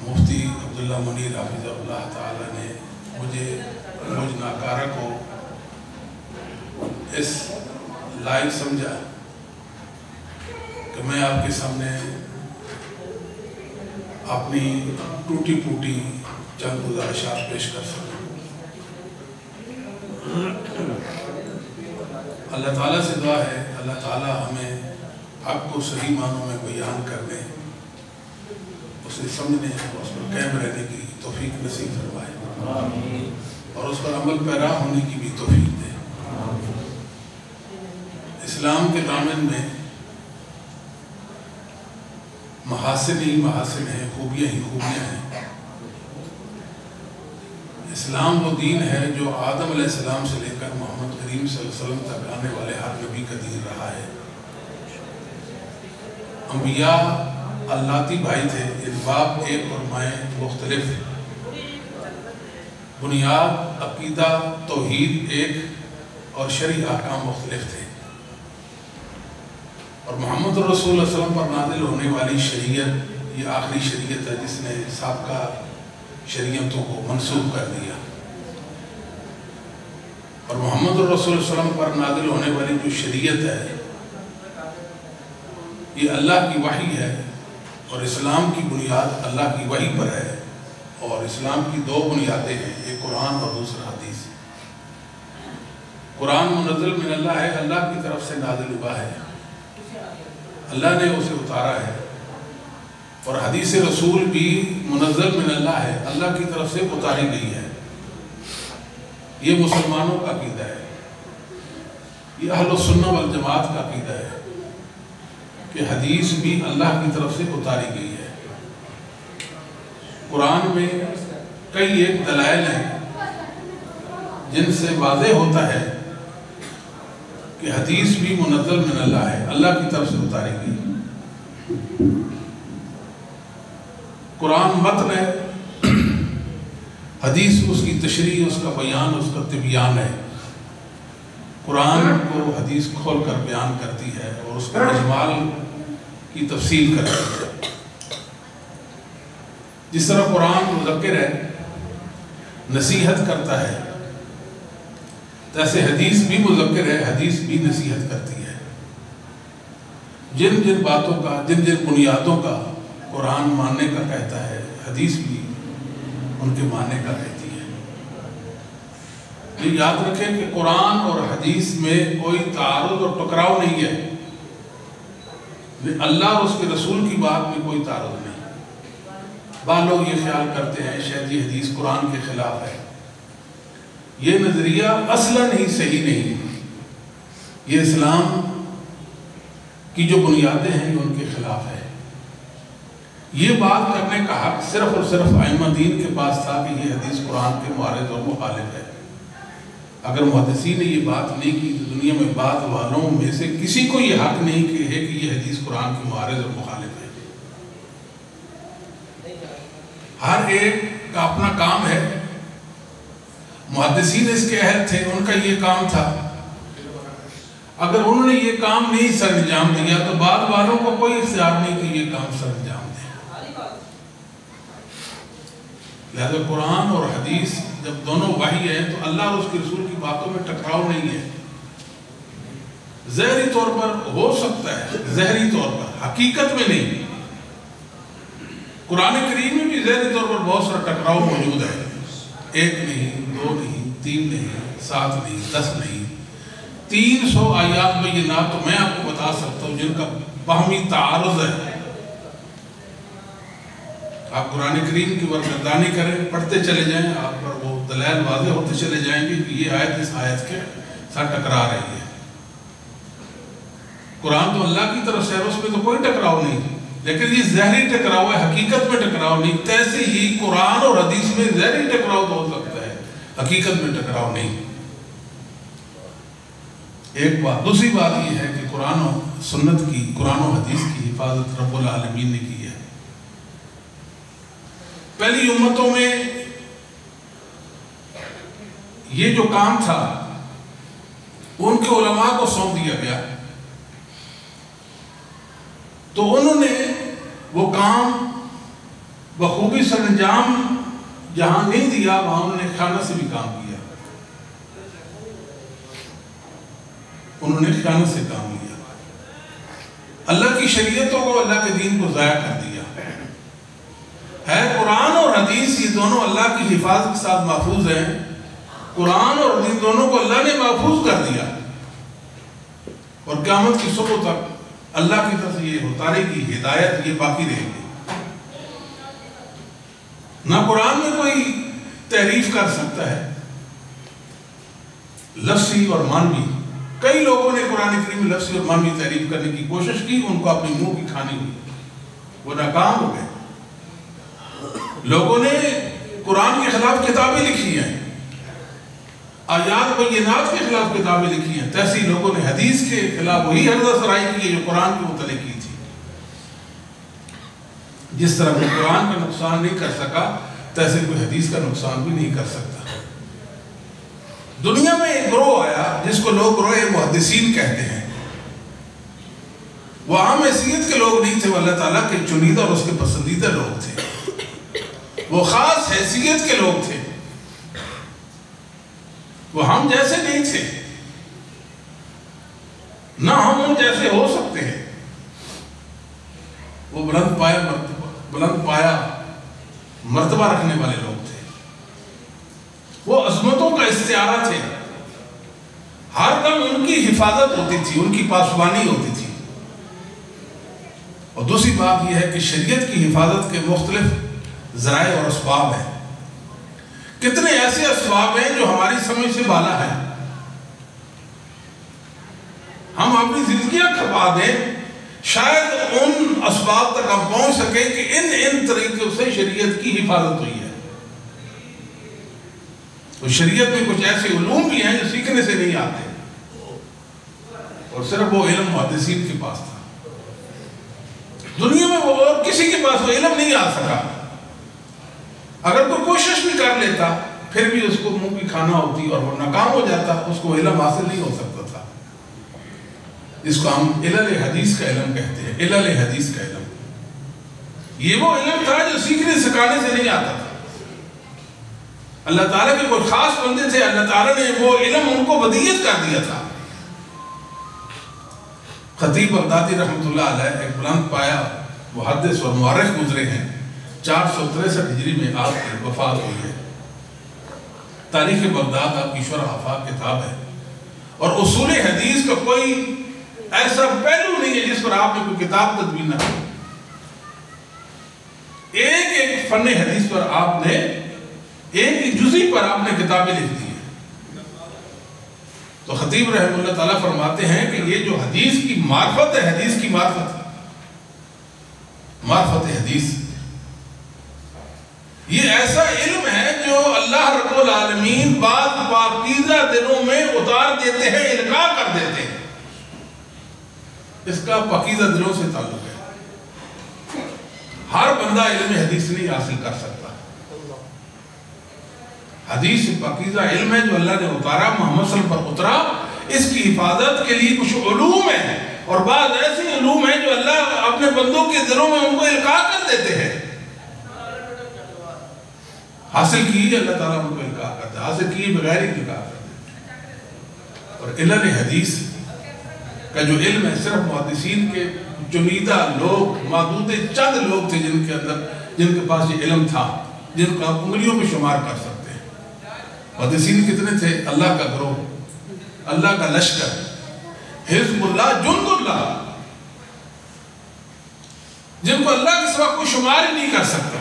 مفتی عبداللہ منیر حافظ اللہ تعالی نے مجھ ناکارہ کو اس لائق سمجھا کہ میں آپ کے سامنے اپنی ٹوٹی پھوٹی چند گزارشات پیش کر سکوں۔ اللہ تعالیٰ سے دعا ہے اللہ تعالیٰ ہمیں حق کو صحیح معنوں میں بیان کرنے، اسے سمجھنے اور اس پر قائم رہنے کی توفیق نصیب فرمائے اور اس پر عمل پیرا ہونے کی بھی توفیق دے۔ اسلام کے دامن میں محاسن ہی محاسن ہیں، خوبیاں ہی خوبیاں ہیں۔ اسلام وہ دین ہے جو آدم علیہ السلام سے لے کر محمد کریم صلی اللہ علیہ وسلم تک آنے والے ہر نبی کا دین رہا ہے۔ انبیاء اللہتی بھائی تھے، باپ ایک اور مائیں مختلف ہیں۔ بنیاد عقیدہ توحید ایک اور شرعی احکام مختلف تھے، اور محمد رسول اللہ صلی اللہ علیہ وسلم پر نازل ہونے والی شریعت یہ آخری شریعت ہے جس نے سابقہ شریعتوں کو منسوخ کر دیا، اور محمد رسول اللہ صلی اللہ علیہ وسلم پر نازل ہونے والی جو شریعت ہے یہ اللہ کی وحی ہے، اور اسلام کی بنیاد اللہ کی وحی پر ہے، اور اسلام کی دو بنیادیں ہیں، ایک قرآن اور دوسرا حدیث۔ قرآن منزل من اللہ ہے، اللہ کی طرف سے نازل ہوا ہے، اللہ نے اسے اتارا ہے، اور حدیث رسول بھی منزل من اللہ ہے، اللہ کی طرف سے اتاری گئی ہے۔ یہ مسلمانوں کا عقیدہ ہے، یہ اہل السنہ والجماعت کا عقیدہ ہے کہ حدیث بھی اللہ کی طرف سے اتاری گئی ہے۔ قرآن میں کئی ایک دلائل ہیں جن سے واضح ہوتا ہے کہ حدیث بھی منزل من اللہ ہے، اللہ کی طرف سے اتاری گئی۔ قرآن متن ہے، حدیث اس کی تشریح، اس کا بیان، اس کا تبیان ہے۔ قرآن کو حدیث کھول کر بیان کرتی ہے اور اس کے اجمال کی تفصیل کرتی ہے۔ جس طرح قرآن مذکر ہے، نصیحت کرتا ہے، جیسے حدیث بھی مذکر ہے، حدیث بھی نصیحت کرتی ہے۔ جن جن باتوں کا، جن جن بنیادوں کا قرآن ماننے کا کہتا ہے، حدیث بھی ان کے ماننے کا کہتی ہے۔ یہ یاد رکھیں کہ قرآن اور حدیث میں کوئی تعارض اور ٹکراؤ نہیں ہے، اللہ اور اس کے رسول کی بات میں کوئی تعارض نہیں۔ بعض لوگ یہ خیال کرتے ہیں شاید یہ حدیث قرآن کے خلاف ہے، یہ نظریہ اصلاً ہی صحیح نہیں، یہ اسلام کی جو بنیادیں ہیں یہ ان کے خلاف ہے۔ یہ بات کرنے کا حق صرف اور صرف ائمہ دین کے پاس تھا کہ یہ حدیث قرآن کے معارض اور مخالف ہے۔ اگر محدثین نے یہ بات نہیں کی تو دنیا میں بات والوں میں سے کسی کو یہ حق نہیں ہے کہ یہ حدیث قرآن کے معارض اور مخالف ہے۔ ہر ایک کا اپنا کام ہے، محدثین اس کے اہل تھے، ان کا یہ کام تھا، اگر انہوں نے یہ کام نہیں سر انجام دیا تو بعد والوں کو کوئی اختیار نہیں کہ یہ کام سر انجام دے۔ لہذا قرآن اور حدیث جب دونوں وحی ہیں تو اللہ اور اس کے رسول کی باتوں میں ٹکراؤ نہیں ہے۔ ظاہری طور پر ہو سکتا ہے، ظاہری طور پر، حقیقت میں نہیں۔ قرآن کریم میں بھی ظاہری طور پر بہت سارا ٹکراؤ موجود ہے، ایک نہیں، دو نہیں، تین نہیں، 7 نہیں، 10 نہیں، 300 آیات بینات تو میں آپ کو بتا سکتا ہوں جن کا باہمی تعارض ہے۔ آپ قرآن کریم کی ورگردانی کریں، پڑھتے چلے جائیں، آپ پر وہ دلائل واضح ہوتے چلے جائیں گے کہ یہ آیت اس آیت کے ساتھ ٹکرا رہی ہے۔ قرآن تو اللہ کی طرف سے ہے، اس میں تو کوئی ٹکراؤ نہیں، لیکن یہ ظاہری ٹکراؤ ہے، حقیقت میں ٹکراؤ نہیں۔ تیسے ہی قرآن اور حدیث میں ظاہری ٹکراؤ تو ہو سکتا ہے، حقیقت میں ٹکراؤ نہیں۔ ایک بات، دوسری بات یہ ہے کہ قرآن و سنت کی، قرآن و حدیث کی حفاظت رب العالمین نے کی ہے۔ پہلی امتوں میں یہ جو کام تھا ان کے علماء کو سونپ دیا گیا، تو انہوں نے وہ کام بخوبی سر انجام جہاں نہیں دیا وہاں انہوں نے خیانت سے بھی کام کیا، انہوں نے خیانت سے کام لیا، اللہ کی شریعتوں کو، اللہ کے دین کو ضائع کر دیا ہے۔ قرآن اور حدیث یہ دونوں اللہ کی حفاظت کے ساتھ محفوظ ہیں، قرآن اور حدیث دونوں کو اللہ نے محفوظ کر دیا، اور قیامت کی صبح تک اللہ کی طرف سے یہ ہوتا رہے گی ہدایت، یہ باقی رہے گی۔ نہ قرآن میں کوئی تحریف کر سکتا ہے، لفظی اور معنوی۔ کئی لوگوں نے قرآن کریم میں لفظی اور معنوی تحریف کرنے کی کوشش کی، ان کو اپنی منہ کی کھانی ہوئی، وہ ناکام ہو گئے۔ لوگوں نے قرآن کے خلاف کتابیں لکھی ہیں، آیات بینات کے خلاف کتابیں لکھی ہیں، تیسے لوگوں نے حدیث کے خلاف وہی حرزہ سرائی کی ہے جو قرآن کے متعلق کی تھی۔ جس طرح کوئی قرآن کا نقصان نہیں کر سکا، تیسے کوئی حدیث کا نقصان بھی نہیں کر سکتا۔ دنیا میں ایک گروہ آیا جس کو لوگ گروہ محدثین کہتے ہیں۔ وہ عام حیثیت کے لوگ نہیں تھے، وہ اللہ تعالیٰ کے چنیدہ اور اس کے پسندیدہ لوگ تھے، وہ خاص حیثیت کے لوگ تھے، وہ ہم جیسے نہیں تھے، نہ ہم ان جیسے ہو سکتے ہیں۔ وہ بلند پایا مرتبہ رکھنے والے لوگ تھے، وہ عظمتوں کا استعارہ تھے، ہر دم ان کی حفاظت ہوتی تھی، ان کی پاسبانی ہوتی تھی۔ اور دوسری بات یہ ہے کہ شریعت کی حفاظت کے مختلف ذرائع اور اسباب ہیں۔ کتنے ایسے اسباب ہیں جو ہماری سمجھ سے بالا ہیں، ہم اپنی زندگیاں کھپا دیں، شاید ان اسباب تک ہم پہنچ سکیں کہ ان طریقوں سے شریعت کی حفاظت ہوئی ہے۔ تو شریعت میں کچھ ایسے علوم بھی ہیں جو سیکھنے سے نہیں آتے، اور صرف وہ علم محدثین کے پاس تھا۔ دنیا میں وہ اور کسی کے پاس وہ علم نہیں آ سکا۔ اگر کوئی کوشش بھی کر لیتا پھر بھی اس کو منہ کی کھانا ہوتی اور وہ ناکام ہو جاتا، اس کو علم حاصل نہیں ہو سکتا تھا۔ اس کو ہم علل حدیث کا علم کہتے ہیں، علل حدیث کا علم۔ یہ وہ علم تھا جو سیکھنے سکھانے سے نہیں آتا تھا۔ اللہ تعالیٰ کے کوئی خاص بندے تھے، اللہ تعالیٰ نے وہ علم ان کو ودیت کر دیا تھا۔ خطیب بغدادی رحمۃ اللہ علیہ ایک بلند پایا محدث اور مورخ گزرے ہیں، 463 ہجری میں آپ کی وفات ہوئی ہے۔ تاریخ بغداد آپ کی شرح آفاق کتاب ہے، اور اصول حدیث کا کوئی ایسا پہلو نہیں ہے جس پر آپ نے کوئی کتاب تدوین نہ کی۔ ایک ایک فن حدیث پر آپ نے، ایک ایک جزی پر آپ نے کتابیں لکھ دی ہیں۔ تو خطیب رحمہ اللہ تعالیٰ فرماتے ہیں کہ یہ جو حدیث کی معرفت ہے، حدیث کی معرفت حدیث، یہ ایسا علم ہے جو اللہ رب العالمین بعض پاکیزہ دلوں میں اتار دیتے ہیں، القاء کر دیتے ہیں۔ اس کا پاکیزہ دلوں سے تعلق ہے۔ ہر بندہ علم حدیث نہیں حاصل کر سکتا۔ حدیث پاکیزہ علم ہے جو اللہ نے اتارا، محمد صلی اللہ علیہ وسلم پر اترا۔ اس کی حفاظت کے لیے کچھ علوم ہیں، اور بعض ایسے علوم ہیں جو اللہ اپنے بندوں کے دلوں میں ان کو القاء کر دیتے ہیں۔ حاصل کی اللہ تعالیٰ ان کو القاء کرتا ہے، حاصل کی بغیر ہی القاء کرتا ہے۔ اور علل حدیث کا جو علم ہے، صرف محدثین کے چنیدہ لوگ، معدود چند لوگ تھے جن کے پاس یہ علم تھا، جن کو آپ انگلیوں میں شمار کر سکتے ہیں۔ محدثین کتنے تھے؟ اللہ کا گروہ، اللہ کا لشکر، حزب اللہ، جند اللہ، جن کو اللہ کے سوا کوئی شمار ہی نہیں کر سکتا۔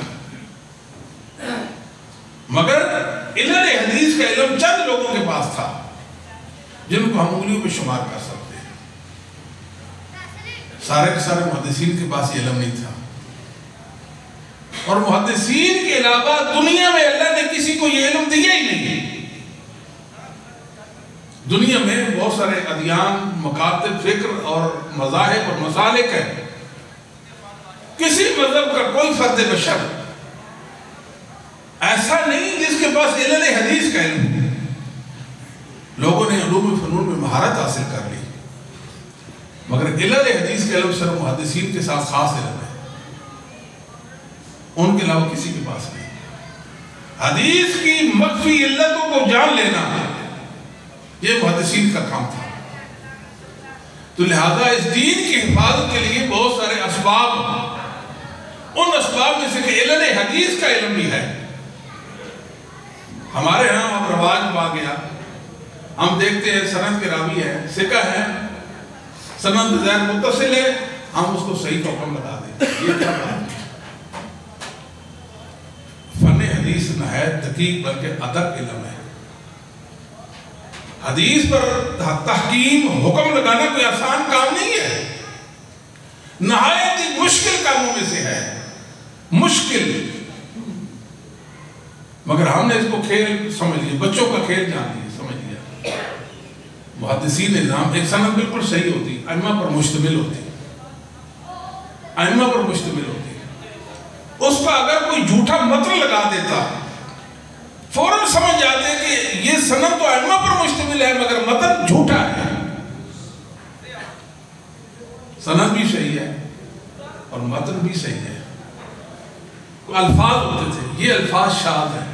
مگر علل حدیث کا علم چند لوگوں کے پاس تھا جن کو ہم انگلیوں پہ شمار کر سکتے ہیں۔ سارے کے سارے محدثین کے پاس یہ علم نہیں تھا، اور محدثین کے علاوہ دنیا میں اللہ نے کسی کو یہ علم دیا ہی نہیں۔ دنیا میں بہت سارے ادیان، مکاتب، فکر اور مذاہب اور مسالک ہیں، کسی مذہب کا کوئی فرد بشر ایسا نہیں جس کے پاس علل حدیث کا علم ہے۔ لوگوں نے علوم فنون میں مہارت حاصل کر لی، مگر علل حدیث کا علم صرف محدثین کے ساتھ خاص علم ہے۔ ان کے علاوہ کسی کے پاس نہیں. حدیث کی مخفی علتوں کو جان لینا یہ محدثین کا کام تھا. تو لہذا اس دین کی حفاظت کے لیے بہت سارے اسباب، ان اسباب میں سے کہ علم حدیث کا علم بھی ہے. ہمارے ہاں اب رواج پا گیا، ہم دیکھتے ہیں سند کے راوی ہے، ثقہ ہے، سند بغیر متصل ہے، ہم اس کو صحیح کا حکم لگا دیں. یہ کیا بات ہے؟ فن حدیث نہایت دقیق بلکہ ادق علم ہے. حدیث پر تحکیم حکم لگانا کوئی آسان کام نہیں ہے، نہایت ہی مشکل کاموں میں سے ہے، مشکل. مگر ہم نے اس کو کھیل سمجھ لیا، بچوں کا کھیل جان لیا، سمجھ لیا. محدثین نظام ایک سند بالکل صحیح ہوتی، ائمہ پر مشتمل ہوتی، ائمہ پر مشتمل ہوتی. اس پر اگر کوئی جھوٹا متن لگا دیتا فوراً سمجھ جاتے کہ یہ سند تو ائمہ پر مشتمل ہے مگر متن جھوٹا ہے. سند بھی صحیح ہے اور متن بھی صحیح ہے. الفاظ ہوتے تھے، یہ الفاظ شاذ ہیں،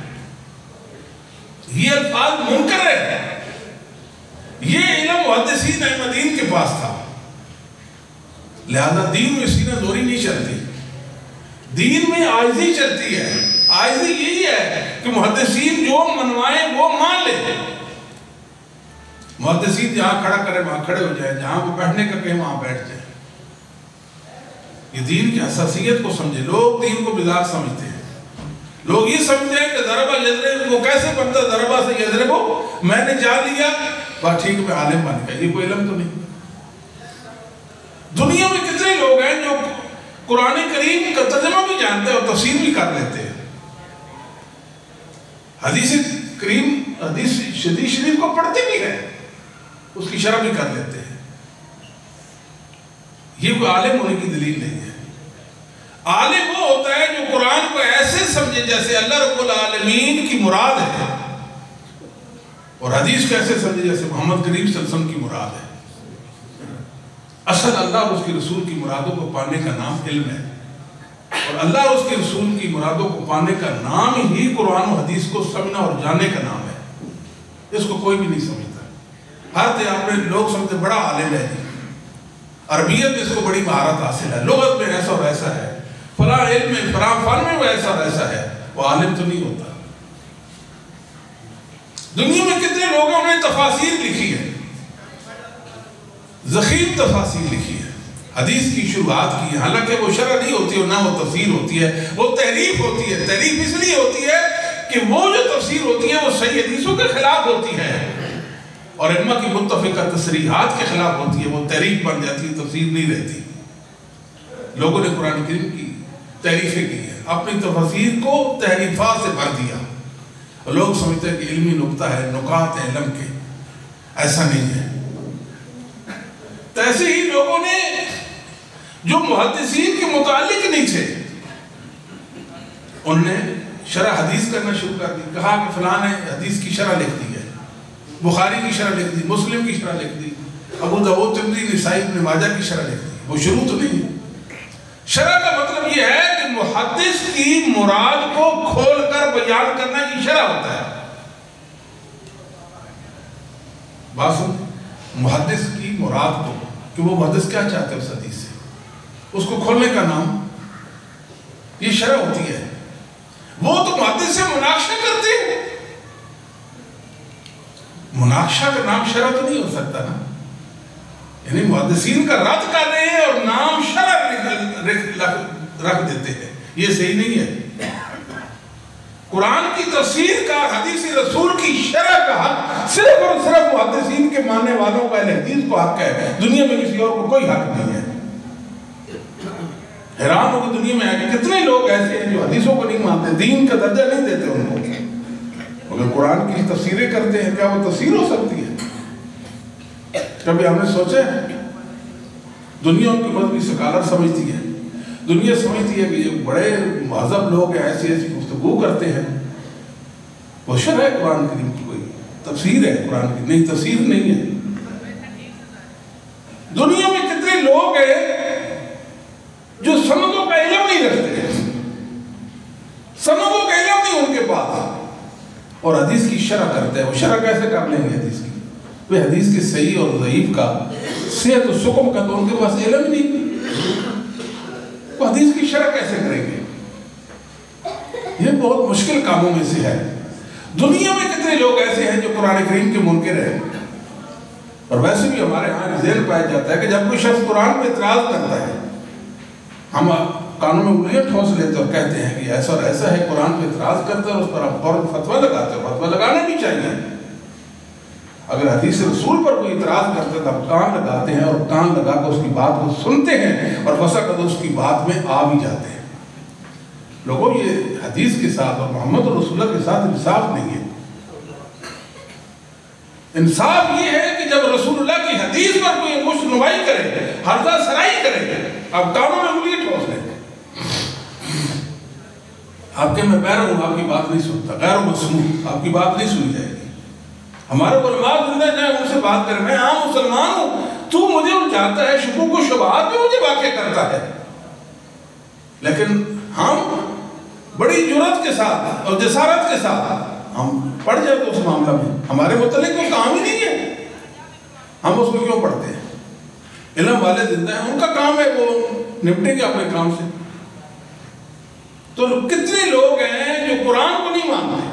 یہ الفاظ منکر ہے. یہ علم محدثین ائمہ دین کے پاس تھا. لہذا دین میں سینہ زوری نہیں چلتی، دین میں عاجزی چلتی ہے. عاجزی یہی ہے کہ محدثین جو منوائیں وہ مان لیں. محدثین جہاں کھڑا کرے وہاں کھڑے ہو جائیں، جہاں وہ بیٹھنے کا کہیں وہاں بیٹھ جائیں. یہ دین کی حساسیت کو سمجھے. لوگ دین کو بذات سمجھتے ہیں، لوگ یہ سمجھتے ہیں کہ ضربہ یضرب وہ کیسے بنتا، ضربہ سے یضرب میں نے جان لیا بات ٹھیک میں عالم بن گیا. یہ کوئی علم تو نہیں. دنیا میں کتنے لوگ ہیں جو قرآن کریم کا ترجمہ بھی جانتے ہیں اور تفسیر بھی کر لیتے ہیں، حدیث کریم حدیث شریف کو پڑھتے بھی ہیں، اس کی شرح بھی کر لیتے ہیں. یہ کوئی عالم ہونے کی دلیل نہیں ہے. عالم وہ ہوتا ہے جو قرآن کو ایسے سمجھے جیسے اللہ رب العالمین کی مراد ہے، اور حدیث کو ایسے سمجھے جیسے محمد کریم صلی اللہ علیہ وسلم کی مراد ہے. اصل اللہ اور اس کے رسول کی مرادوں کو پانے کا نام علم ہے، اور اللہ اور اس کے رسول کی مرادوں کو پانے کا نام ہی قرآن و حدیث کو سمجھنا اور جاننے کا نام ہے. اس کو کوئی بھی نہیں سمجھتا. ہر اپنے لوگ سمجھتے بڑا عالم ہے جی، عربیت میں اس کو بڑی مہارت حاصل ہے، لغت میں ایسا اور ایسا ہے، فلاں علم میں فلاں فن میں وہ ایسا اور ایسا ہے. وہ عالم تو نہیں ہوتا. دنیا میں کتنے لوگوں نے تفاسیر لکھی ہے، ضخیم تفاسیر لکھی ہے، حدیث کی شروعات کی ہے، حالانکہ وہ شرح نہیں ہوتی اور نہ وہ تفسیر ہوتی ہے، وہ تحریف ہوتی ہے. تحریف اس لیے ہوتی ہے کہ وہ جو تفسیر ہوتی ہے وہ صحیح حدیثوں کے خلاف ہوتی ہے اور ائمہ کی متفقہ تصریحات کے خلاف ہوتی ہے. وہ تحریف بن جاتی ہے، تفسیر نہیں رہتی. لوگوں نے قرآن کریم کی تحریفیں کی ہیں، اپنی تفسیر کو تحریفات سے بھر دیا. لوگ سمجھتے ہیں کہ علمی نقطہ ہے، نکات ہیں علم کے. ایسا نہیں ہے. تو ایسے ہی لوگوں نے جو محدثین کے متعلق نہیں تھے ان نے شرح حدیث کرنا شروع کر دی. کہا کہ فلاں نے حدیث کی شرح لکھ دی ہے، بخاری کی شرح لکھ دی، مسلم کی شرح لکھ دی، ابو داؤد ترمذی نسائی ابن ماجہ کی شرح لکھ دی. وہ شروع تو نہیں ہے. شرح کا مطلب یہ ہے کہ محدث کی مراد کو کھول کر بیان کرنا یہ شرح ہوتا ہے. بات سن، محدث کی مراد کو کہ وہ محدث کیا چاہتے ہیں اس حدیث سے، اس کو کھولنے کا نام یہ شرح ہوتی ہے. وہ تو محدث سے مناقشہ کرتے ہیں. مناقشہ کا نام شرح تو نہیں ہو سکتا نا. یعنی محدثین کا رد کر رہے ہیں اور نام شرح رکھ دیتے ہیں. یہ صحیح نہیں ہے. قرآن کی تفسیر کا، حدیث رسول کی شرح کا حق صرف اور صرف محدثین کے ماننے والوں کا، اہل حدیث کو حق ہے. دنیا میں کسی اور کو کوئی حق نہیں ہے. حیران ہو کہ دنیا میں آگے کتنے لوگ ایسے ہیں جو حدیثوں کو نہیں مانتے، دین کا درجہ نہیں دیتے ان کو، مگر قرآن کی تفسیریں کرتے ہیں. کیا وہ تفسیر ہو سکتی ہے؟ کبھی ہم نے سوچا ہے؟ دنیا ان کی مذہبی سکالر سمجھتی ہے، دنیا سمجھتی ہے کہ یہ بڑے مہذب لوگ ہیں، ایسی ایسی گفتگو کرتے ہیں. وہ شرح ہے قرآن کریم کی، کوئی تفسیر ہے قرآن کی نہیں، تفسیر نہیں ہے. دنیا میں کتنے لوگ ہیں جو سندوں کا علم نہیں رکھتے ہیں. سندوں کا علم نہیں ان کے پاس، اور حدیث کی شرح کرتے ہیں۔ وہ شرح کیسے کر لیں گے حدیث کی؟ وہ حدیث کے صحیح اور ضعیف کا، صحت و سقم کا تو ان کے پاس علم نہیں، وہ حدیث کی شرح کیسے کریں گے؟ یہ بہت مشکل کاموں میں سے ہے۔ دنیا میں کتنے لوگ ایسے ہیں جو قرآن کریم کے منکر ہیں، اور ویسے بھی ہمارے ہاں ذہن پایا جاتا ہے کہ جب کوئی شخص قرآن پہ اعتراض کرتا ہے، ہم کانوں میں انگلیاں ٹھونس لیتے اور کہتے ہیں کہ ایسا اور ایسا ہے، قرآن پہ اعتراض کرتا ہے اور اس پر ہم فوراً فتویٰ لگاتے ہیں۔ فتویٰ لگانا بھی چاہیے۔ اگر حدیث رسول پر کوئی اعتراض کرتے ہیں تو ہم کان لگاتے ہیں اور کان لگا کر اس کی بات کو سنتے ہیں، اور وسعت اس کی بات میں آ بھی جاتے ہیں۔ لوگوں، یہ حدیث کے ساتھ اور محمد رسول اللہ کے ساتھ انصاف نہیں ہے۔ انصاف یہ ہے کہ جب رسول اللہ کی حدیث پر کوئی مشت نمائی کرے، حرزہ سرائی کرے، آپ کانوں میں انگلی ٹھونس لیں، آپ کے میں بہرا ہوں، آپ کی بات نہیں سنتا، غیر مسموع، آپ کی بات نہیں سنی جائے گی۔ ہمارے علماء زندہ جائیں ان سے بات کریں، میں عام مسلمان ہوں، تو مجھے الجھاتا ہے، شکوک و شبہات میں مجھے واقع کرتا ہے، لیکن ہم بڑی جرات کے ساتھ اور جسارت کے ساتھ ہم پڑھ جائے تو اس معاملہ میں ہمارے متعلق کوئی کام ہی نہیں ہے، ہم اس کو کیوں پڑھتے ہیں؟ علم والے زندہ ہیں، ان کا کام ہے، وہ نپٹیں گے اپنے کام سے۔ تو کتنے لوگ ہیں جو قرآن کو نہیں مانتے،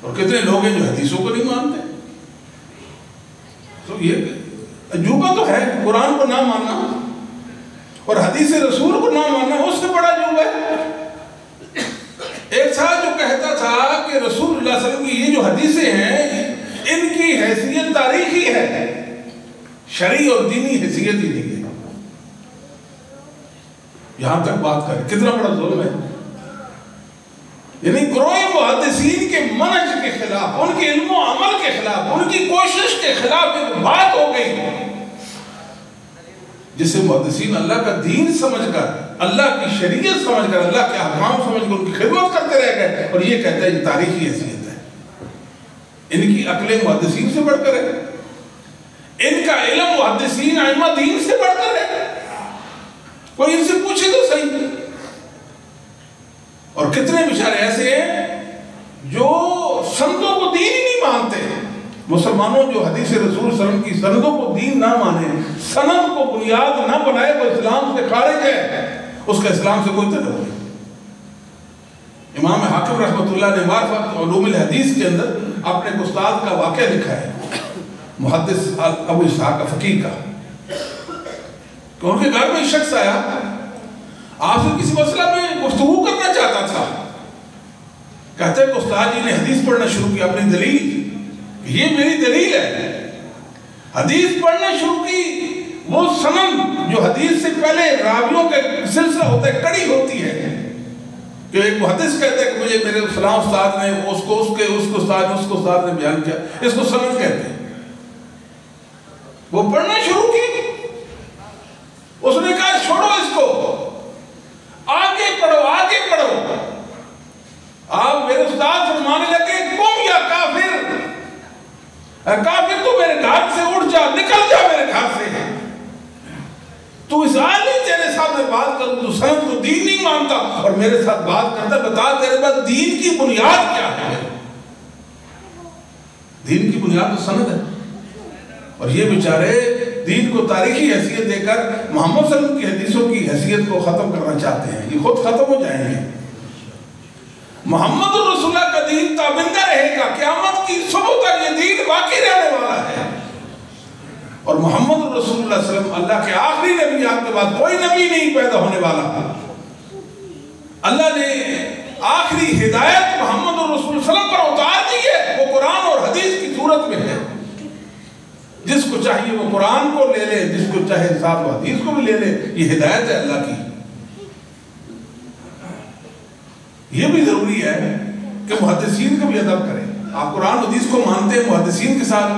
اور کتنے لوگ ہیں جو حدیثوں کو نہیں مانتے۔ تو یہ عجوبہ تو ہے، قرآن کو نہ ماننا اور حدیث رسول کو نہ ماننا، اس سے بڑا عجوبہ ہے۔ ایک تھا جو کہتا تھا کہ رسول اللہ صلی اللہ علیہ وسلم کی یہ جو حدیثیں ہیں، ان کی حیثیت تاریخی ہے، شرعی اور دینی حیثیت ہی نہیں ہے۔ یہاں تک بات کریں، کتنا بڑا ظلم ہے۔ یعنی گروہ محدثین کے منہج کے خلاف، ان کے علم و عمل کے خلاف، ان کی کوشش کے خلاف ایک بات ہو گئی جسے محدثین اللہ کا دین سمجھ کر، اللہ کی شریعت سمجھ کر، اللہ کے احکام سمجھ کر ان کی خدمت کرتے رہ گئے، اور یہ کہتا ہے یہ تاریخی حیثیت ہے۔ ان کی عقلیں محدثین سے بڑھ کر ہے، ان کا علم محدثین ائمہ دین سے بڑھ کر ہے۔ کوئی ان سے پوچھے تو صحیح۔ اور کتنے بیچارے ایسے ہیں جو سندوں کو دین ہی نہیں مانتے۔ مسلمانوں جو حدیث رسول صلی اللہ علیہ وسلم کی سندوں کو دین نہ مانے، سند کو بنیاد نہ بنائے، وہ اسلام سے خارج ہے، اس کا اسلام سے کوئی تعلق نہیں۔ امام حاکم رحمۃ اللہ نے معرفت علوم الحدیث کے اندر اپنے استاد کا واقعہ لکھا ہے، محدث ابو اسحاق فقیہ کا، کہ ان کے گھر میں شخص آیا، آپ سے کسی مسئلہ میں گفتگو کرنا چاہتا تھا۔ کہتے ہیں کہ استاد جی نے حدیث پڑھنا شروع کیا، اپنی دلیل، یہ میری دلیل ہے۔ حدیث پڑھنا شروع کی، وہ سند جو حدیث سے پہلے راویوں کے سلسلہ ہوتا ہے، کڑی ہوتی ہے، کہ ایک محدث کہتا ہے کہ مجھے میرے فلاں استاد نے اس کو استاد نے بیان کیا، اس کو سند کہتے ہیں۔ وہ پڑھنا شروع کی، اس نے کہا چھوڑو اس کو، آگے پڑھو۔ آپ میرے استاد فرمانے لگے، قم یا کافر تو میرے گھر سے اٹھ جا، نکل جا میرے گھر سے۔ تو اس عالم تیرے سامنے بات کروں، تو سند کو دین نہیں مانتا اور میرے ساتھ بات کرتا، بتا تیرے پاس دین کی بنیاد کیا ہے؟ دین کی بنیاد تو سند ہے، اور یہ بیچارے دین کو تاریخی حیثیت دے کر محمد صلی اللہ علیہ وسلم کی حدیثوں کی حیثیت کو ختم کرنا چاہتے ہیں۔ یہ خود ختم ہو جائیں گے۔ محمد رسول اللہ کا دین تابندہ رہے گا، قیامت کی صبح تک یہ دین باقی رہنے والا ہے، اور محمد رسول اللہ صلی اللہ علیہ وسلم اللہ کے آخری نبی، آپ کے بعد کوئی نبی نہیں پیدا ہونے والا۔ اللہ نے آخری ہدایت محمد رسول اللہ صلی اللہ علیہ وسلم پر اتار دی ہے، وہ قرآن اور حدیث کی صورت میں ہے۔ جس کو چاہیے وہ قرآن کو لے لے، جس کو چاہے ساتھ وہ حدیث کو بھی لے لے، یہ ہدایت ہے اللہ کی۔ یہ بھی ضروری ہے کہ محدثین کو بھی ادب کریں۔ آپ قرآن حدیث کو مانتے ہیں، محدثین کے ساتھ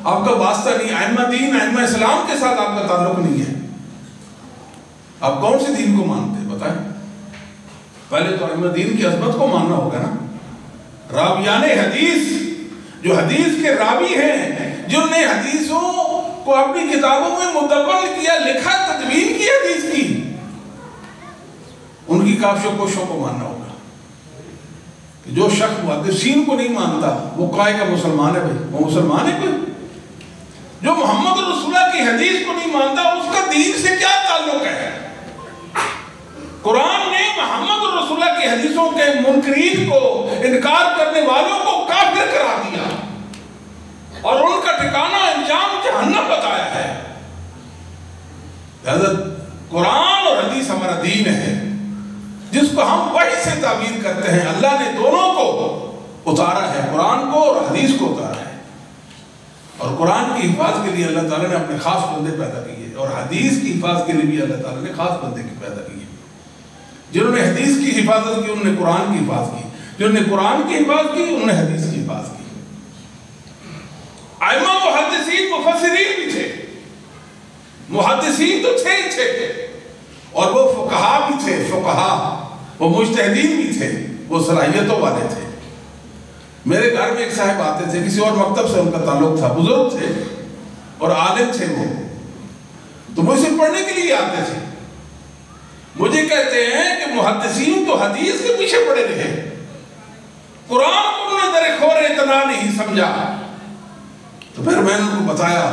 آپ کا واسطہ نہیں، ائمہ دین ائمہ اسلام کے ساتھ آپ کا تعلق نہیں ہے۔ آپ کون سے دین کو مانتے ہیں بتائیں؟ پہلے تو ائمہ دین کی عظمت کو ماننا ہوگا نا۔ راویان حدیث، جو حدیث کے راوی ہیں، جنہوں نے حدیثوں کو اپنی کتابوں میں مدون کیا، لکھا، تدوین کی حدیث کی، ان کی کافش و کوشوں کو ماننا ہوگا۔ کہ جو شخص محدثین کو نہیں مانتا وہ کائے کا مسلمان ہے بھائی؟ وہ مسلمان ہے کوئی؟ جو محمد رسول اللہ کی حدیث کو نہیں مانتا اس کا دین سے کیا تعلق ہے؟ قرآن نے محمد رسول اللہ کی حدیثوں کے منکرین کو، انکار کرنے والوں کو کافر قرار دیا اور ان کا ٹھکانہ انجام جہنم بتایا ہے۔ لہذا قرآن اور حدیث ہمارا دین ہے جس کو ہم وحی سے تعبیر کرتے ہیں۔ اللہ نے دونوں کو اتارا ہے، قرآن کو اور حدیث کو اتارا ہے، اور قرآن کی حفاظت کے لیے اللہ تعالیٰ نے اپنے خاص بندے پیدا کیے اور حدیث کی حفاظت کے لیے بھی اللہ تعالیٰ نے خاص بندے کی پیدا کیے۔ جنہوں نے حدیث کی حفاظت کی انہوں نے قرآن کی حفاظت کی، جنہوں نے قرآن کی حفاظت کی انہوں نے حدیث کی حفاظت کی۔ ائمہ محدثین مفسرین بھی تھے، محدثین تو تھے ہی تھے، اور وہ فقہا بھی تھے، فقہا وہ مجتہدین بھی تھے، وہ صلاحیتوں والے تھے۔ میرے گھر میں ایک صاحب آتے تھے، کسی اور مکتب سے ان کا تعلق تھا، بزرگ تھے اور عالم تھے وہ، تو مجھ سے پڑھنے کے لیے آتے تھے۔ مجھے کہتے ہیں کہ محدثین تو حدیث کے پیچھے پڑے رہے، قرآن کو انہوں نے در خور اتنا نہیں سمجھا۔ تو پھر میں نے ان کو بتایا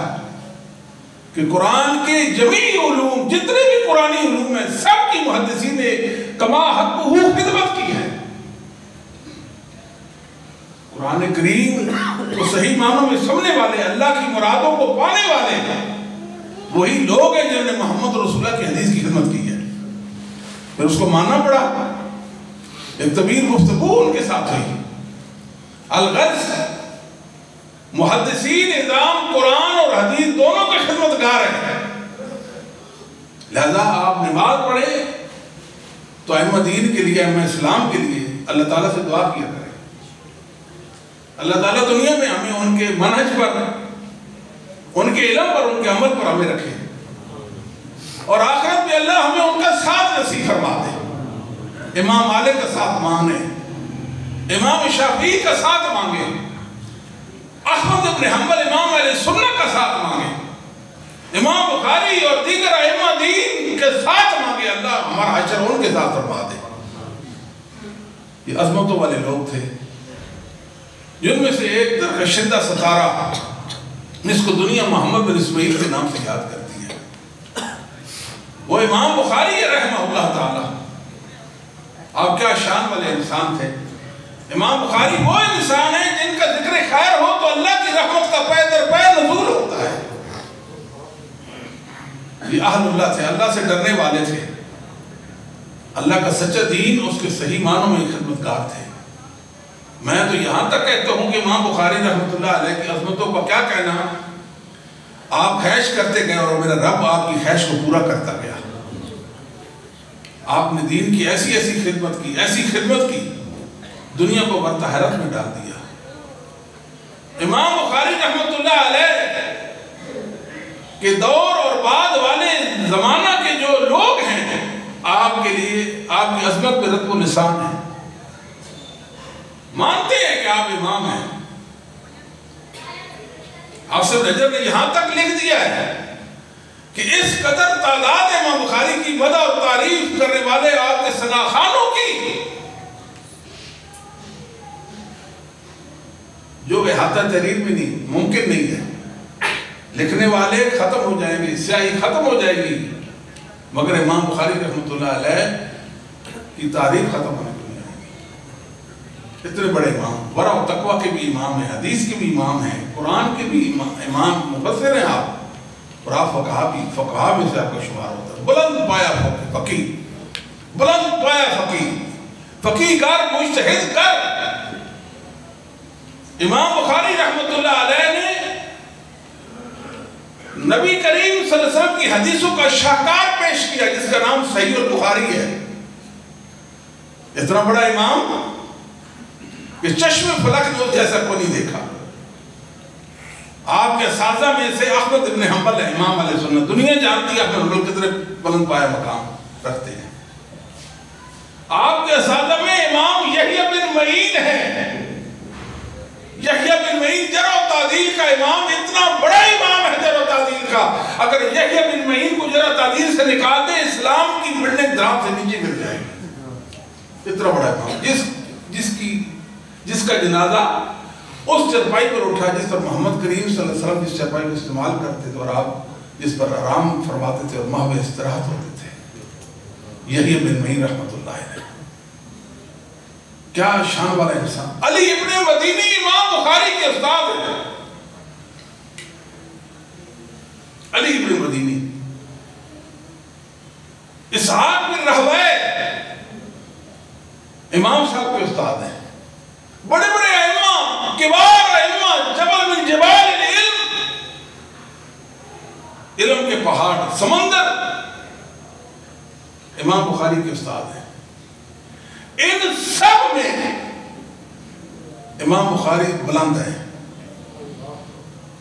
کہ قرآن کے جمیع علوم، جتنے بھی قرآنی علوم ہیں، سب کی محدثین نے کما حق خدمت کی ہے۔ قرآن کریم کو صحیح معنوں میں سمجھنے والے، اللہ کی مرادوں کو پانے والے ہیں، وہی لوگ ہیں جنہوں نے محمد رسول اللہ کی حدیث کی خدمت کی ہے۔ پھر اس کو ماننا پڑا۔ ایک طویل گفتگو ان کے ساتھ ہوئی۔ الغرض محدثین نظام قرآن اور حدیث دونوں کے خدمتگار ہیں، لہذا آپ نماز پڑھیں تو ائمہ دین کے لیے، ائمہ اسلام کے لیے اللہ تعالیٰ سے دعا کیا کریں۔ اللہ تعالیٰ دنیا میں ہمیں ان کے منہج پر، ان کے علم پر، ان کے عمل پر ہمیں رکھے، اور آخرت میں اللہ ہمیں ان کا ساتھ نصیب فرما دے۔ امام مالک کا ساتھ مانگے، امام شافعی کا ساتھ مانگے، احمد بن حنبل امام اہل سنت کا ساتھ مانگے، امام بخاری اور دیگر ائمہ دین کے ساتھ مانگے، اللہ ہمارا حشر ان کے ساتھ فرما دے۔ یہ عظمتوں والے لوگ تھے، جن میں سے ایک درخشندہ ستارہ جس کو دنیا محمد بن اسماعیل کے نام سے یاد کرتی ہے، وہ امام بخاری رحمہ اللہ تعالی۔ آپ کیا شان والے انسان تھے۔ امام بخاری وہ انسان ہیں جن کا ذکر خیر ہو تو اللہ کی رحمت کا پے در پے نزول ہوتا ہے۔ یہ اہل اللہ تھے، اللہ سے ڈرنے والے تھے، اللہ کا سچا دین اس کے صحیح معنوں میں خدمتگار تھے۔ میں تو یہاں تک کہتا ہوں کہ امام بخاری رحمۃ اللہ علیہ کی عظمتوں کا کیا کہنا، آپ خواہش کرتے گئے اور میرا رب آپ کی خواہش کو پورا کرتا گیا۔ آپ نے دین کی ایسی ایسی خدمت کی، دنیا کو برتہ حیرت میں ڈال دیا۔ امام بخاری رحمۃ اللہ علیہ کے دور اور بعد والے زمانہ کے جو لوگ ہیں، آپ کے لیے آپ کی عظمت پہ رد و نسان ہے، مانتے ہیں کہ آپ امام ہیں۔ حافظ ابن حجر نے یہاں تک لکھ دیا ہے کہ اس قدر تعداد امام بخاری کی مدح اور تعریف کرنے والے آپ کے ثناخوانوں کی جو احاطہ تحریر میں نہیں ممکن نہیں ہے۔ لکھنے والے ختم ہو جائیں گے، سیاہی ختم ہو جائے گی، مگر امام بخاری رحمۃ اللہ علیہ کی تعریف ختم ہونے کو نہیں آئے گی۔ اتنے بڑے امام، ورع و تقویٰ کے بھی امام ہیں، حدیث کے بھی امام ہیں، قرآن کے بھی امام مفسر ہیں آپ، اور آپ فقہا میں سے آپ کا شمار ہوتا ہے۔ بلند پایا فقیہ، بلند پایا فقیہ کار، مجتہد کر۔ امام بخاری رحمۃ اللہ علیہ نے نبی کریم صلی اللہ علیہ وسلم کی حدیثوں کا شاہکار پیش کیا جس کا نام صحیح البخاری ہے۔ اتنا بڑا امام کہ چشم فلک نے اس جیسا کو نہیں دیکھا۔ آپ کے اساتذہ میں سے احمد بن حنبل ہے، امام علیہ سنت، دنیا جانتی ہے احمد بن کتنے بلند پایا مقام رکھتے ہیں۔ آپ کے اساتذہ میں امام یحییٰ بن معین ہے، یحییٰ بن معین جرح و تعدیل کا امام، اتنا بڑا امام ہے جرح و تعدیل کا، اگر یحییٰ بن معین کو جرح و تعدیل سے نکال دے اسلام کی بلڈنگ دھرام سے نیچے گر جائے گی۔ اتنا بڑا امام جس کی جس کا جنازہ اس چرپائی پر اٹھا جس پر محمد کریم صلی اللہ علیہ وسلم جس چرپائی کو استعمال کرتے تھے اور آپ جس پر آرام فرماتے تھے اور محو استراحت ہوتے تھے، یحییٰ بن معین رحمۃ اللہ علیہ۔ کیا شان والا انسان! علی ابن مدینی امام بخاری کے استاد ہیں، علی ابن مدینی۔ اسحاق بن راہویہ امام صاحب کے استاد ہیں، بڑے بڑے ائمہ، کبار ائمہ، جبل من جبال العلم، علم کے پہاڑ، سمندر، امام بخاری کے استاد ہیں۔ ان سب میں امام بخاری بلند ہیں،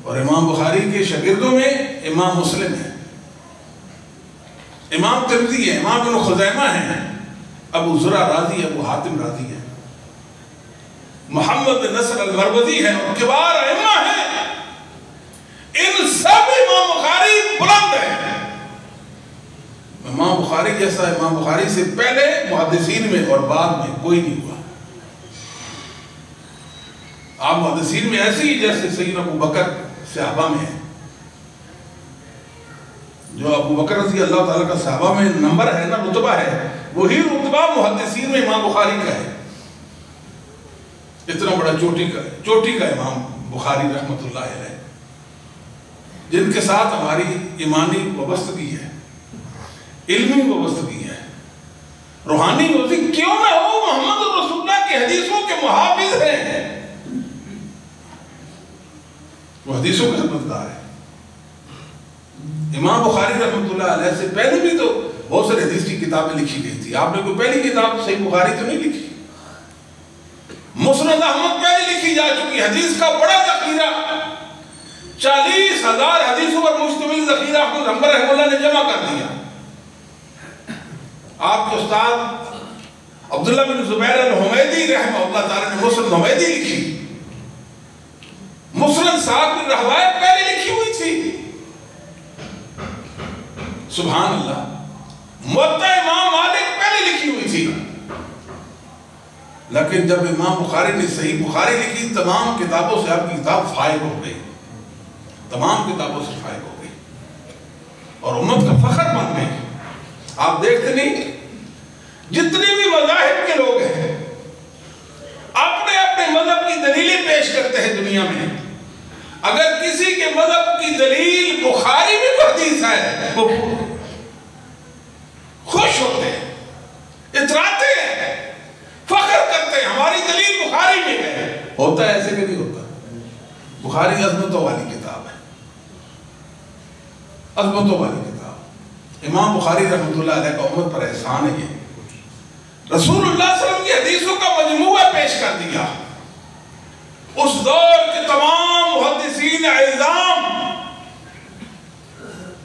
اور امام بخاری کے شاگردوں میں امام مسلم ہیں، امام ترمذی ہیں، امام ابن خزیمہ ہیں، ابو زرع رازی، ابو حاتم رازی ہیں، محمد بن نصر المروزی ہیں، اور کبار ائمہ ہیں۔ ان سب امام بخاری بلند ہیں۔ امام بخاری جیسا امام بخاری سے پہلے محدثین میں اور بعد میں کوئی نہیں ہوا۔ آپ محدثین میں ایسے ہی جیسے سیدنا ابو بکر صحابہ میں ہیں، جو ابو بکر رضی اللہ تعالیٰ کا صحابہ میں نمبر ہے نا، رتبہ ہے، وہی رتبہ محدثین میں امام بخاری کا ہے۔ اتنا بڑا چوٹی کا امام بخاری رحمۃ اللہ علیہ، جن کے ساتھ ہماری ایمانی وابستگی ہے، علمی وابستگی ہے، روحانی وابستگی کیوں نہ ہو، محمد رسول اللہ کی حدیثوں کے محافظ ہیں، وہ حدیثوں کے خدمتگار ہیں۔ امام بخاری رحمۃ اللہ علیہ سے پہلے بھی تو بہت سارے حدیث کی کتابیں لکھی گئی تھی۔ آپ نے کوئی پہلی کتاب صحیح بخاری تو نہیں لکھی؟ مسند احمد پہلے لکھی جا چکی، حدیث کا بڑا ذخیرہ، 40,000 حدیثوں پر مشتمل ذخیرہ احمد حنبل رحمہ اللہ نے جمع کر دیا۔ آپ کے استاد عبداللہ بن زبیر الحمیدی رحمہ اللہ تعالیٰ نے مسند حمیدی لکھی، مسند سعد بن راہویہ پہلے لکھی ہوئی تھی۔ سبحان اللہ، موطا امام مالک پہلے لکھی ہوئی تھی، لیکن جب امام بخاری نے صحیح بخاری لکھی، تمام کتابوں سے آپ کی کتاب فائق ہو گئی، تمام کتابوں سے فائق ہو گئی، اور امت کا فخر بن گئی۔ آپ دیکھتے نہیں، جتنے بھی مذاہب کے لوگ ہیں اپنے اپنے مذہب کی دلیلیں پیش کرتے ہیں دنیا میں، اگر کسی کے مذہب کی دلیل بخاری میں کوئی حدیث ہے وہ خوش ہوتے ہیں، اتراتے ہیں، فخر کرتے ہیں، ہماری دلیل بخاری میں ہے۔ ہوتا ہے ایسے کہ نہیں ہوتا؟ بخاری عظمتوں والی کتاب ہے، عظمتوں والی کتاب۔ امام بخاری رحمۃ اللہ علیہ کا امت پر احسان ہے، یہ رسول اللہ صلی اللہ علیہ وسلم کی حدیثوں کا مجموعہ پیش کر دیا۔ اس دور کے تمام محدثین اعظام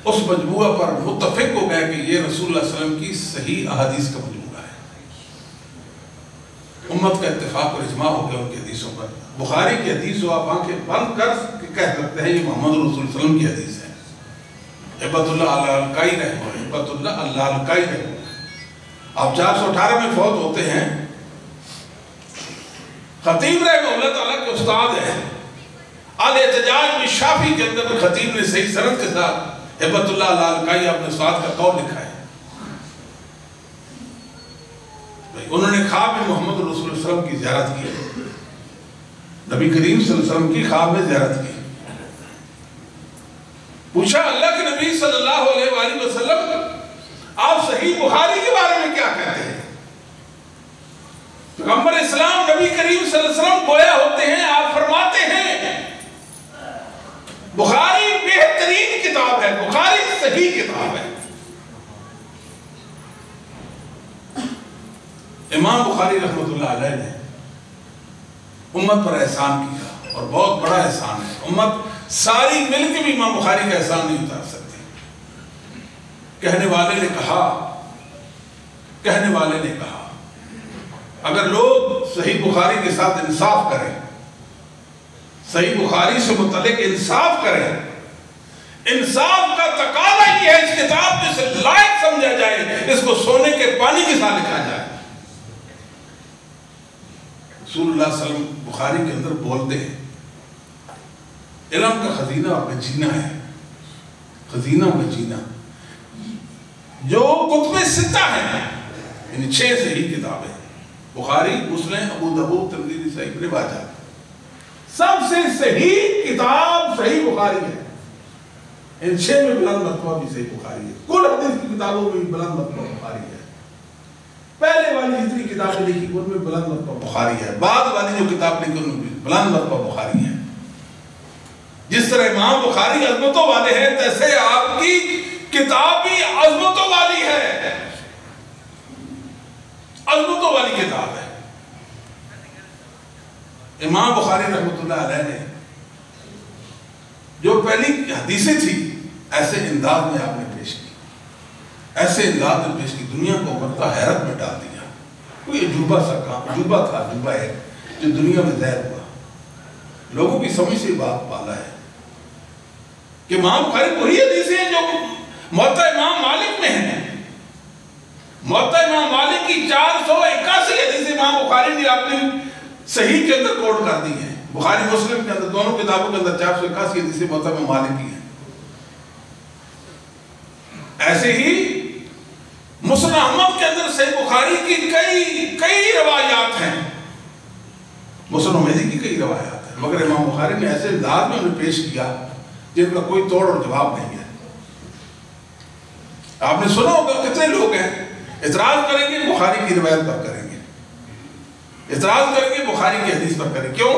اس مجموعہ پر متفق ہو گئے کہ یہ رسول اللہ صلی اللہ علیہ وسلم کی صحیح احادیث کا مجموعہ ہے۔ امت کا اتفاق اور اجماع ہو گیا ان کی حدیثوں پر۔ بخاری کی حدیث ہو آپ آنکھیں بند کر کہہ سکتے ہیں یہ محمد رسول اللہ علیہ وسلم کی حدیث ہے۔ ہبت اللہ العلقائی رحمہ، ہبت اللہ العلقائی رحمہ، آپ 418 میں فوت ہوتے ہیں۔ خطیب رحمہ اللہ تعالیٰ کے استاد ہیں، الاحتجاج میں شافی کے اندر خطیب نے صحیح سند کے ساتھ ہبت اللہ العلقائی اپنے استاد کا قول لکھا ہے۔ انہوں نے خواب میں محمد رسول اللہ صلی اللہ علیہ وسلم کی زیارت کی، نبی کریم صلی اللہ علیہ وسلم کی خواب میں زیارت کی۔ پوچھا اللہ کے نبی صلی اللہ علیہ وآلہ وسلم آپ صحیح بخاری کے بارے میں کیا کہتے ہیں؟ پیغمبر اسلام نبی کریم صلی اللہ علیہ وسلم گویا ہوتے ہیں، آپ فرماتے ہیں بخاری بہترین کتاب ہے، بخاری صحیح کتاب ہے۔ امام بخاری رحمۃ اللہ علیہ نے امت پر احسان کیا، اور بہت بڑا احسان ہے۔ امت ساری مل کے بھی امام بخاری کا احسان نہیں اتار سکتی۔ کہنے والے نے کہا اگر لوگ صحیح بخاری کے ساتھ انصاف کریں، صحیح بخاری سے متعلق انصاف کریں، انصاف کا تقاضا یہ ہے اس کتاب کو اسے لائق سمجھا جائے، اس کو سونے کے پانی کے ساتھ لکھا جائے۔ رسول اللہ صلی اللہ علیہ وسلم بخاری کے اندر بولتے ہیں علم کا خزینہ اور گنجینہ ہے، خزینہ و گنجینہ، جو کتب ستہ ہیں، یعنی 6 صحیح کتابیں، بخاری، مسلم، ابو داؤد، ترمذی، نسائی، ابن ماجہ، سب سے صحیح کتاب صحیح بخاری ہے۔ ان 6 میں بلند مرتبہ بھی صحیح بخاری ہے، کل حدیث کی کتابوں میں بھی بلند مرتبہ بخاری ہے۔ پہلے والی جتنی کتابیں لکھی ان میں بلند مرتبہ بخاری ہے، بعد والی جو کتاب لکھی ان میں بھی بلند مرتبہ بخاری ہے۔ جس طرح امام بخاری عظمتوں والے ہیں، تیسے آپ کی کتاب بھی عظمتوں والی ہے، عظمتوں والی کتاب ہے۔ امام بخاری رحمۃ اللہ علیہ نے جو پہلی حدیثیں تھی ایسے انداز میں آپ نے پیش کی، ایسے انداز میں پیش کی، دنیا کو مرتا حیرت میں ڈال دیا۔ کوئی عجوبہ سا کام، عجوبہ تھا، عجوبہ ہے جو دنیا میں ظاہر ہوا، لوگوں کی سمجھ سے بات پالا ہے کہ امام بخاری وہی حدیثیں ہیں جو موطا امام مالک میں ہیں۔ موطا امام مالک کی 481 حدیثیں امام بخاری نے اپنی صحیح کے اندر کوٹ کر دی ہیں۔ بخاری مسلم کے اندر دونوں کتابوں کے اندر 481 حدیثیں موطا امام مالک کی ہیں۔ ایسے ہی مسند احمد کے اندر صحیح بخاری کی کئی روایات ہیں، مسند احمدی کی کئی روایات ہیں، مگر امام بخاری نے ایسے انداز میں انہیں پیش کیا جن کا کوئی توڑ اور جواب نہیں ہے۔ آپ نے سنا ہوگا کتنے لوگ ہیں اعتراض کریں گے بخاری کی روایت پر کریں گے، اعتراض کریں گے بخاری کی حدیث پر کریں گے، کیوں؟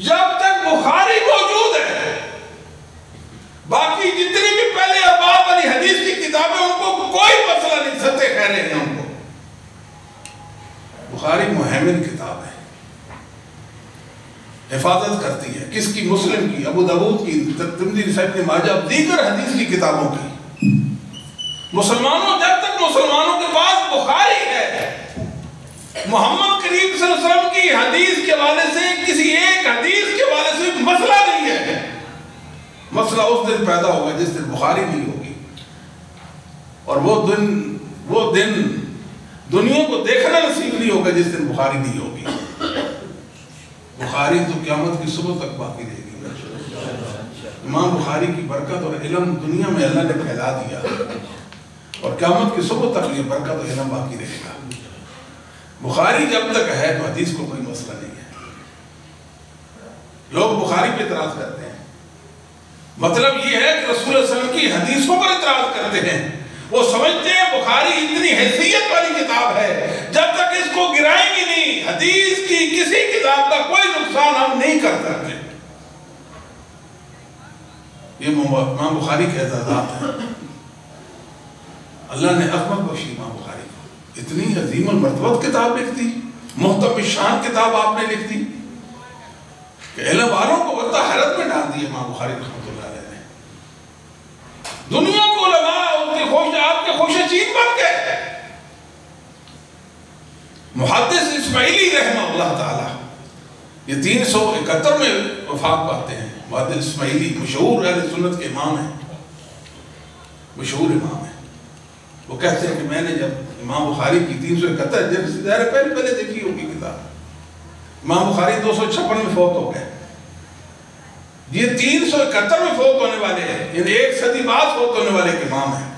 جب تک بخاری موجود ہے باقی جتنی بھی پہلے ابواب والی حدیث کی کتابیں ان کو کوئی مسئلہ نہیں، ستے خیرے ہیں ان کو۔ بخاری مہیمن کتاب ہے، حفاظت کرتی ہے، کس کی؟ مسلم کی، ابو داؤد کی، ترمذی، نسائی، ابن ماجہ، دیگر حدیث کی کتابوں کی۔ مسلمانوں، جب تک مسلمانوں کے پاس بخاری ہے، محمد کریم صلی اللہ علیہ وسلم کی حدیث کے حوالے سے کسی ایک حدیث کے حوالے سے مسئلہ نہیں ہے۔ مسئلہ اس دن پیدا ہوگا جس دن بخاری نہیں ہوگی، اور وہ دن دنیا کو دیکھنا نصیب نہیں ہوگا جس دن بخاری نہیں ہوگی۔ بخاری تو قیامت کی صبح تک باقی رہے گی۔ امام بخاری کی برکت اور علم دنیا میں اللہ نے پھیلا دیا، اور قیامت کی صبح تک یہ برکت اور علم باقی رہے گا۔ بخاری جب تک ہے تو حدیث کو کوئی مسئلہ نہیں ہے۔ لوگ بخاری پہ اعتراض کرتے ہیں، مطلب یہ ہے کہ رسول اللہ صلی اللہ علیہ وسلم کی حدیثوں پر اعتراض کرتے ہیں۔ وہ سمجھتے ہیں بخاری اتنی حیثیت والی کتاب ہے، جب تک اس کو گرائیں گی نہیں حدیث کی کسی کتاب کا کوئی نقصان ہم نہیں کر سکتے۔ یہ امام بخاری کے اعزازات ہیں۔ اللہ نے عظمت بخشی امام بخاری کو، اتنی عظیم المرتبت کتاب لکھ دی، محترم شان کتاب آپ نے لکھ دی کہ علم والوں کو بڑا حیرت میں ڈال دی امام بخاری رحمۃ اللہ علیہ نے۔ دنیا کو لگا ان کے خوش، آپ کے خوش چین بن گئے۔ محدث اسماعیلی رحمہ اللہ تعالی، یہ 371 میں وفات پاتے ہیں۔ محدث اسماعیلی مشہور اہل سنت کے امام ہیں، مشہور امام ہیں۔ وہ کہتے ہیں کہ میں نے جب امام بخاری کی 371 جب پہلے دیکھی ہوگی کتاب، امام بخاری 256 میں فوت ہو گئے، یہ 371 میں فوت ہونے والے ہیں، یعنی 1 صدی بعد فوت ہونے والے ایک امام ہیں۔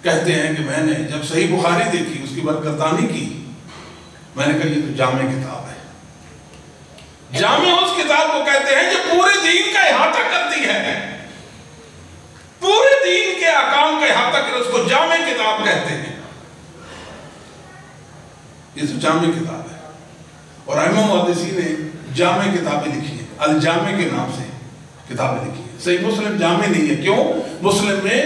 کہتے ہیں کہ میں نے جب صحیح بخاری دیکھی، اس کی برکتانی کی، میں نے کہا یہ تو جامع کتاب ہے۔ جامع اس کتاب کو کہتے ہیں جو پورے دین کا احاطہ کرتی ہے، پورے دین کے احکام کا احاطہ کر، اس کو جامع کتاب کہتے ہیں۔ یہ تو جامع کتاب ہے، اور ائمہ محدثین نے جامع کتابیں لکھی ہیں، الجامع کے نام سے کتابیں لکھی ہیں۔ صحیح مسلم جامع نہیں ہے، کیوں؟ مسلم میں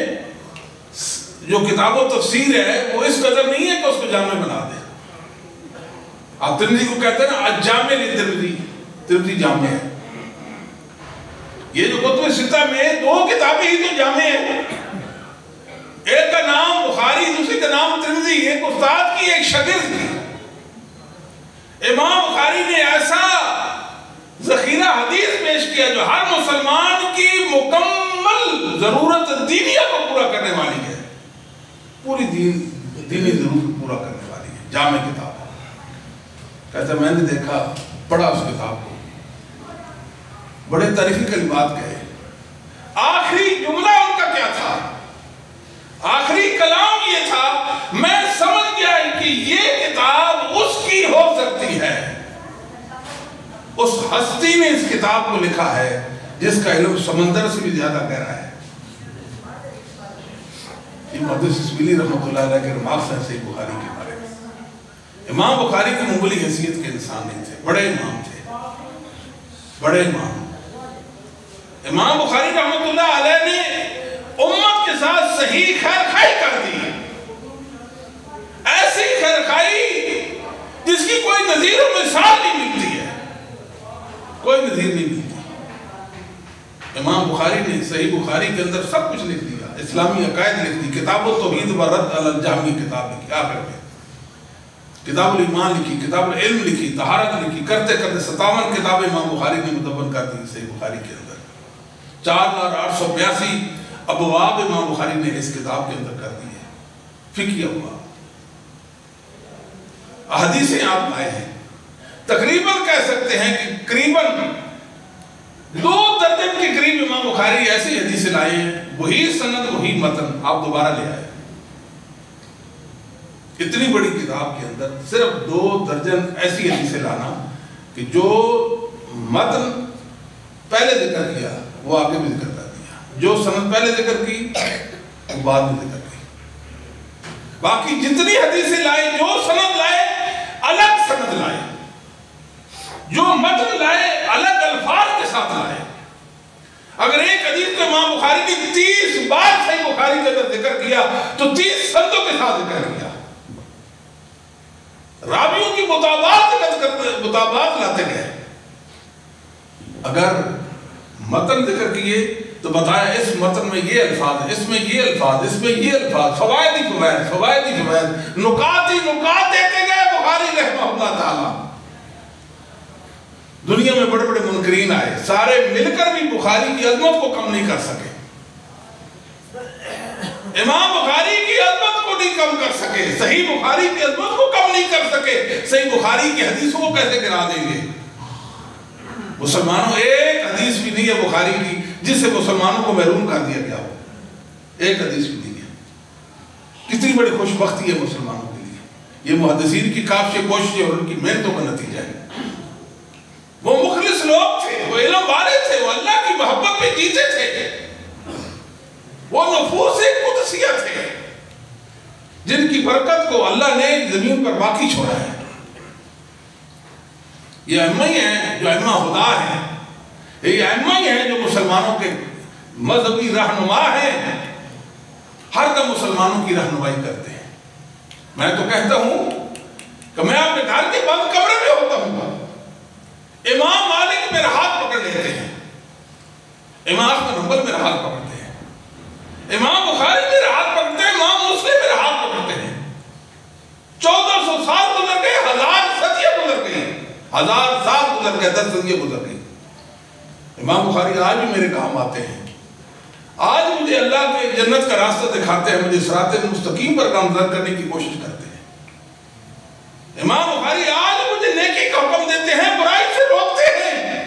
جو کتاب و تفسیر ہے وہ اس قدر نہیں ہے کہ اس کو جامع بنا دے۔ آپ ترمذی کو کہتے ہیں نا الجامع لترمذی، ترمذی جامع ہے۔ یہ جو کتب ستہ میں 2 کتابیں ہی تو جامع ہیں، ایک کا نام بخاری، دوسری کا نام ترمذی، ایک استاد کی ایک شاگرد کی۔ امام بخاری نے ایسا ذخیرہ حدیث پیش کیا جو ہر مسلمان کی مکمل ضرورت دینیہ کو پورا کرنے والی ہے، پوری دینی ضرورت پورا کرنے والی ہے، جامع کتاب ہے۔ کہتا میں نے دیکھا، پڑھا اس کتاب کو، بڑے تاریخی کلمات کہے. آخری جملہ ان کا کیا تھا؟ آخری کلام یہ تھا، میں سمجھ گیا کہ یہ کتاب اس کی ہو سکتی ہے. اس ہستی نے اس کتاب کو لکھا ہے جس کا علم سمندر سے بھی زیادہ گہرا ہے. محدث اسماعیلی رحمۃ اللہ علیہ کے رماز ہیں صحیح بخاری کے بارے میں. امام بخاری کی معمولی حیثیت کے انسان نہیں تھے، بڑے امام تھے، بڑے امام. امام بخاری رحمۃ اللہ علیہ نے امت کے ساتھ صحیح خیر خائی کر دی، ایسی خیر خائی جس کی کوئی نظیر و مثال نہیں ملتی ہے، کوئی نظیر نہیں ملتی. امام بخاری نے صحیح بخاری کے اندر سب کچھ لکھ دیا، اسلامی عقائد لکھ دی، کتاب التوحید و رد علی الجہمی کتاب لکھی، آخر میں کتاب الایمان لکھی، کتاب العلم لکھی، طہارت لکھی، کرتے کرتے 57 کتابیں امام بخاری نے مدون کر دی صحیح بخاری کے اندر. 4882 ابواب امام بخاری نے اس کتاب کے اندر کر دی ہے، فقہی ابواب. احادیثیں آپ لائے ہیں، تقریباً کہہ سکتے ہیں کہ قریباً 2 درجن کے قریب امام بخاری ایسی حدیثیں لائے ہیں، وہی سند وہی متن آپ دوبارہ لے آئے. اتنی بڑی کتاب کے اندر صرف 2 درجن ایسی حدیثیں لانا کہ جو متن پہلے ذکر کیا وہ آگے بھی ذکر کر دیا، جو سند پہلے ذکر کی وہ بعد میں ذکر کی. باقی جتنی حدیثیں لائے، جو سند لائے الگ سند لائے، جو متن لائے الگ الفاظ کے ساتھ لائے. اگر ایک حدیث کو امام بخاری نے 30 بار صحیح بخاری کے اندر ذکر کیا تو 30 سندوں کے ساتھ ذکر کیا. راویوں کی مطابقت لاتے گئے. اگر متن ذکر کیے تو بتایا اس متن میں یہ الفاظ، اس میں یہ الفاظ، اس میں یہ الفاظ، فوائد ہی فوائد، فوائد ہی فوائد، نکات ہی نکات دیتے گئے بخاری رحمہ اللہ تعالی. دنیا میں بڑے بڑے منکرین آئے، سارے مل کر بھی بخاری کی عظمت کو کم نہیں کر سکے. امام بخاری کی عظمت کو نہیں کم کر سکے، صحیح بخاری کی عظمت کو کم نہیں کر سکے. صحیح بخاری کی حدیثوں کو کیسے گرا دیں گے؟ مسلمانوں ایک حدیث بھی نہیں ہے بخاری کی جس سے مسلمانوں کو محروم کر دیا گیا ہو، ایک حدیث بھی نہیں ہے. کتنی بڑی خوش بختی ہے مسلمانوں کے لیے. یہ محدثین کی کافی کوششیں اور ان کی محنتوں کا نتیجہ ہے. وہ مخلص لوگ تھے، وہ علم والے تھے، وہ اللہ کی محبت میں جیتے تھے، وہ نفوس قدسیہ تھے جن کی برکت کو اللہ نے زمین پر باقی چھوڑا ہے. یہ ائمہ ہی ہیں جو ائمہ خدا ہیں، یہ ائمہ ہی ہیں جو مسلمانوں کے مذہبی رہنما ہیں، ہر دم مسلمانوں کی رہنمائی کرتے ہیں. میں تو کہتا ہوں کہ میں اپنے گھر کے بند کمرے میں ہوتا ہوں، امام مالک میرا ہاتھ پکڑ لیتے ہیں، امام احمد حنبل میرا ہاتھ پکڑتے ہیں، امام بخاری میرا ہاتھ پکڑتے ہیں، امام مسلم میرا ہاتھ پکڑتے ہیں. 1400 سال گزر گئے، 1000 صدیاں گزر گئی، 1000 سال گزر گئے، 10 صدیاں گزر گئی. امام بخاری آج بھی میرے کام آتے ہیں، آج مجھے اللہ کے جنت کا راستہ دکھاتے ہیں، مجھے صراط مستقیم پر گامزن کرنے کی کوشش کرتے ہیں. امام بخاری آج مجھے نیکی کا حکم دیتے ہیں، برائی سے روکتے ہیں.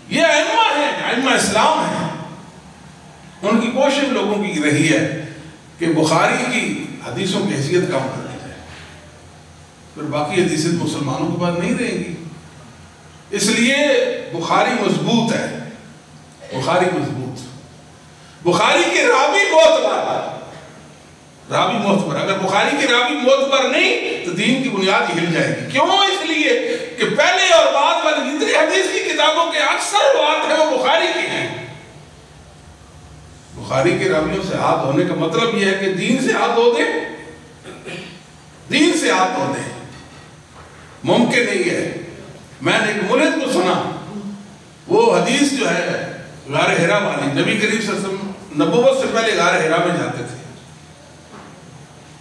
یہ ائمہ ہیں، ائمہ اسلام ہیں. ان کی کوشش لوگوں کی رہی ہے کہ بخاری کی حدیثوں کی حیثیت کم کر دی جائے، پھر باقی حدیثیں مسلمانوں کے پاس نہیں رہیں گی. اس لیے بخاری مضبوط ہے، بخاری مضبوط. بخاری کے راوی معتبر، راوی معتبر. اگر بخاری کے راوی معتبر نہیں تو دین کی بنیاد ہی ہل جائے گی. کیوں؟ اس لیے کہ پہلے اور بعد والی جتنی حدیث کی کتابوں کے اکثر روایات ہیں وہ بخاری کی ہیں. بخاری کے راویوں سے ہاتھ ہونے کا مطلب یہ ہے کہ دین سے ہاتھ ہو دیں، دین سے ہاتھ ہو دیں. ممکن نہیں ہے. میں نے ایک ملحد کو سنا، وہ حدیث جو ہے غار حرا والی، نبی کریم صلی اللہ علیہ وسلم نبوت سے پہلے غار حرا میں جاتے تھے.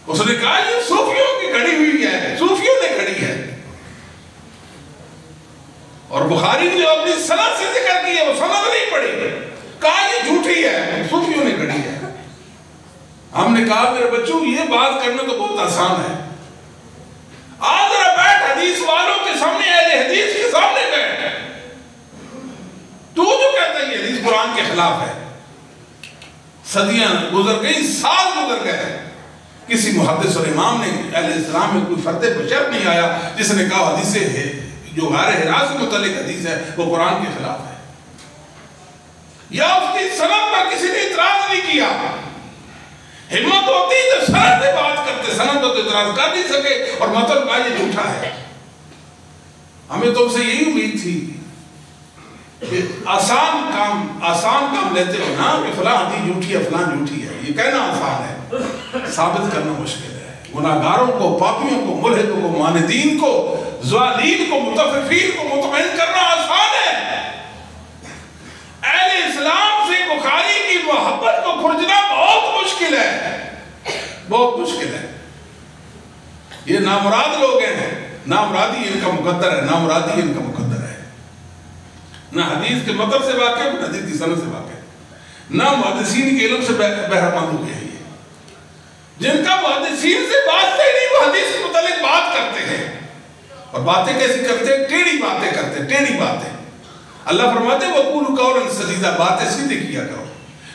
اس نے کہا یہ صوفیوں کی گھڑی ہوئی ہے، صوفیوں نے گھڑی ہے. اور بخاری نے جو اپنی سند سے ذکر کی ہے وہ سند نہیں پڑی، کہا یہ جھوٹی ہے، صوفیوں نے گھڑی ہے. ہم نے کہا میرے بچوں یہ بات کرنا تو بہت آسان ہے، آج ذرا بیٹھ خلاف ہے. صدیاں گزر گئی، سال گزر گئے، کسی محدث اور امام نے اہل اسلام میں کوئی فرد بشر نہیں آیا جس نے کہا حدیثیں ہے جو غار حرا سے متعلق حدیث ہے وہ قرآن کے خلاف ہے، یا اس کی سند پر کسی نے اعتراض نہیں کیا. ہمت ہوتی تو سند سے بات کرتے، سند تو اعتراض کر نہیں سکے اور مطلب کا یہ جھوٹا ہے. ہمیں تو سے یہی امید تھی کہ آسان کام لیتے ہو نا کہ فلاں حدیث جھوٹی ہے، فلاں جھوٹی ہے. یہ کہنا آسان ہے، ثابت کرنا مشکل ہے. گناہگاروں کو، پاپیوں کو، ملحدوں کو، معاندین کو، ضالین کو، متفقین کو مطمئن کرنا آسان ہے. اہل اسلام سے بخاری کی محبت کو کھرچنا بہت مشکل ہے، بہت مشکل ہے. یہ نامراد لوگ ہیں، نامرادی ان کا مقدر ہے، نامرادی ان کا مقدر ہے. نہ حدیث کے مطلب سے واقع، نہ حدیث کی سند سے واقع، نہ محدثین کے علم سے بہرمند ہوئے ہیں. جن کا محدثین سے بات نہیں، وہ حدیث کے متعلق بات کرتے ہیں. اور باتیں کیسی کرتے ہیں؟ ٹیڑھی باتیں کرتے ہیں، ٹیڑھی باتیں. اللہ فرماتے ہیں وَقُولُوا قَوْلًا سَدِيدًا، باتیں سیدھی کیا کرو.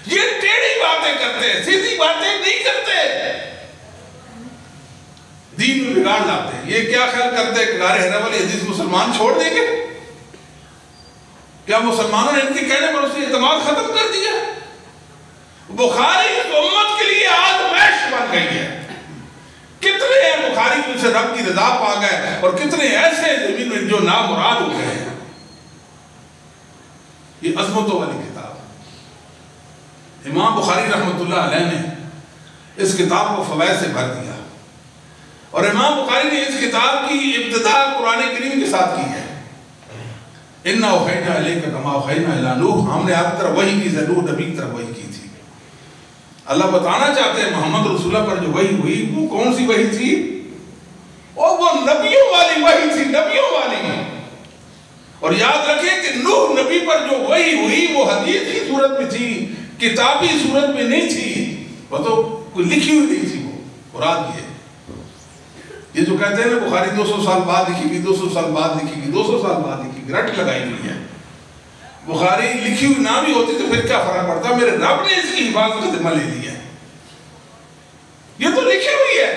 یہ ٹیڑھی باتیں کرتے ہیں، سیدھی باتیں نہیں کرتے، دین میں بگاڑ لاتے ہیں. یہ کیا خیال کرتے ہیں کہ غار حرا والی حدیث مسلمان چھوڑ دیں گے؟ کیا مسلمانوں نے ان کے کہنے پر اس نے اعتماد ختم کر دیا؟ بخاری امت کے لیے آزمائش بن گئی ہے. کتنے ہیں بخاری ان سے رب کی رضا پا گئے اور کتنے ایسے زمین میں جو نامراد ہو گئے ہیں. یہ عظمتوں والی کتاب. امام بخاری رحمۃ اللہ علیہ نے اس کتاب کو فوائد سے بھر دیا اور امام بخاری نے اس کتاب کی ابتدا قرآن کریم کے ساتھ کی ہے. اِنَّا أَوْحَيْنَا إِلَيْكَ كَمَا أَوْحَيْنَا إِلَىٰ نُوحٍ، ہم نے آپ کی طرف وحی کی، ضرور نبی کی طرف وحی کی تھی. اللہ بتانا چاہتے ہیں محمد رسول اللہ پر جو وحی ہوئی وہ کون سی وحی تھی؟ اور وہ نبیوں والی وحی تھی، نبیوں والی. اور یاد رکھیں کہ نوح نبی پر جو وحی ہوئی وہ حدیث کی صورت میں تھی، کتابی صورت میں نہیں تھی. وہ تو کوئی لکھی ہوئی نہیں تھی. وہ مراد یہ جو کہتے ہیں نا بخاری 200 سال بعد لکھی گئی، 200 سال بعد لکھی گئی، 200 سال بعد لکھی گئی، رٹ لگائی ہوئی ہے. بخاری لکھی ہوئی نہ بھی ہوتی تو پھر کیا فرق پڑتا؟ میرے رب نے اس کی حفاظت کا ذمہ لے لیا ہے. یہ تو لکھی ہوئی ہے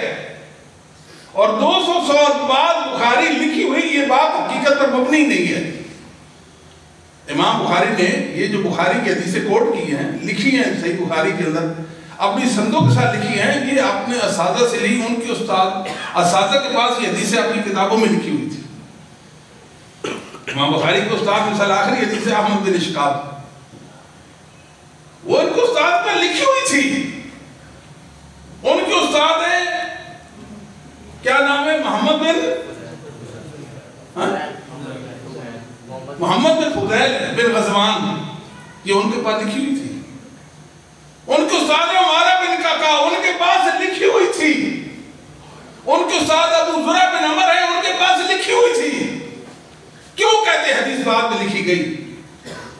اور 200 سال بعد بخاری لکھی ہوئی، یہ بات حقیقت پر مبنی نہیں ہے. امام بخاری نے یہ جو بخاری کی حدیثیں کوٹ کی ہیں، لکھی ہیں صحیح بخاری کے اندر، اپنی سندوں کے ساتھ لکھی ہیں. یہ اپنے اساتذہ سے لی، ان کے اساتذہ کے پاس یہ حدیثیں اپنی کتابوں میں لکھی ہوئی تھی. امام بخاری کے استاد مثال آخری حدیث احمد بن اشکاب، وہ ان کے استاد میں لکھی ہوئی تھی. ان کے استاد ہیں، کیا نام ہے؟ محمد بن فضیل بن غزوان، یہ ان کے پاس لکھی ہوئی تھی. ان کے استاد عمارہ بن کاکا، ان کے پاس لکھی ہوئی تھی. ان کے استاد ابو زرع بن عمر ہے، ان کے پاس لکھی ہوئی تھی. کیوں کہتے ہیں حدیث بعد میں لکھی گئی؟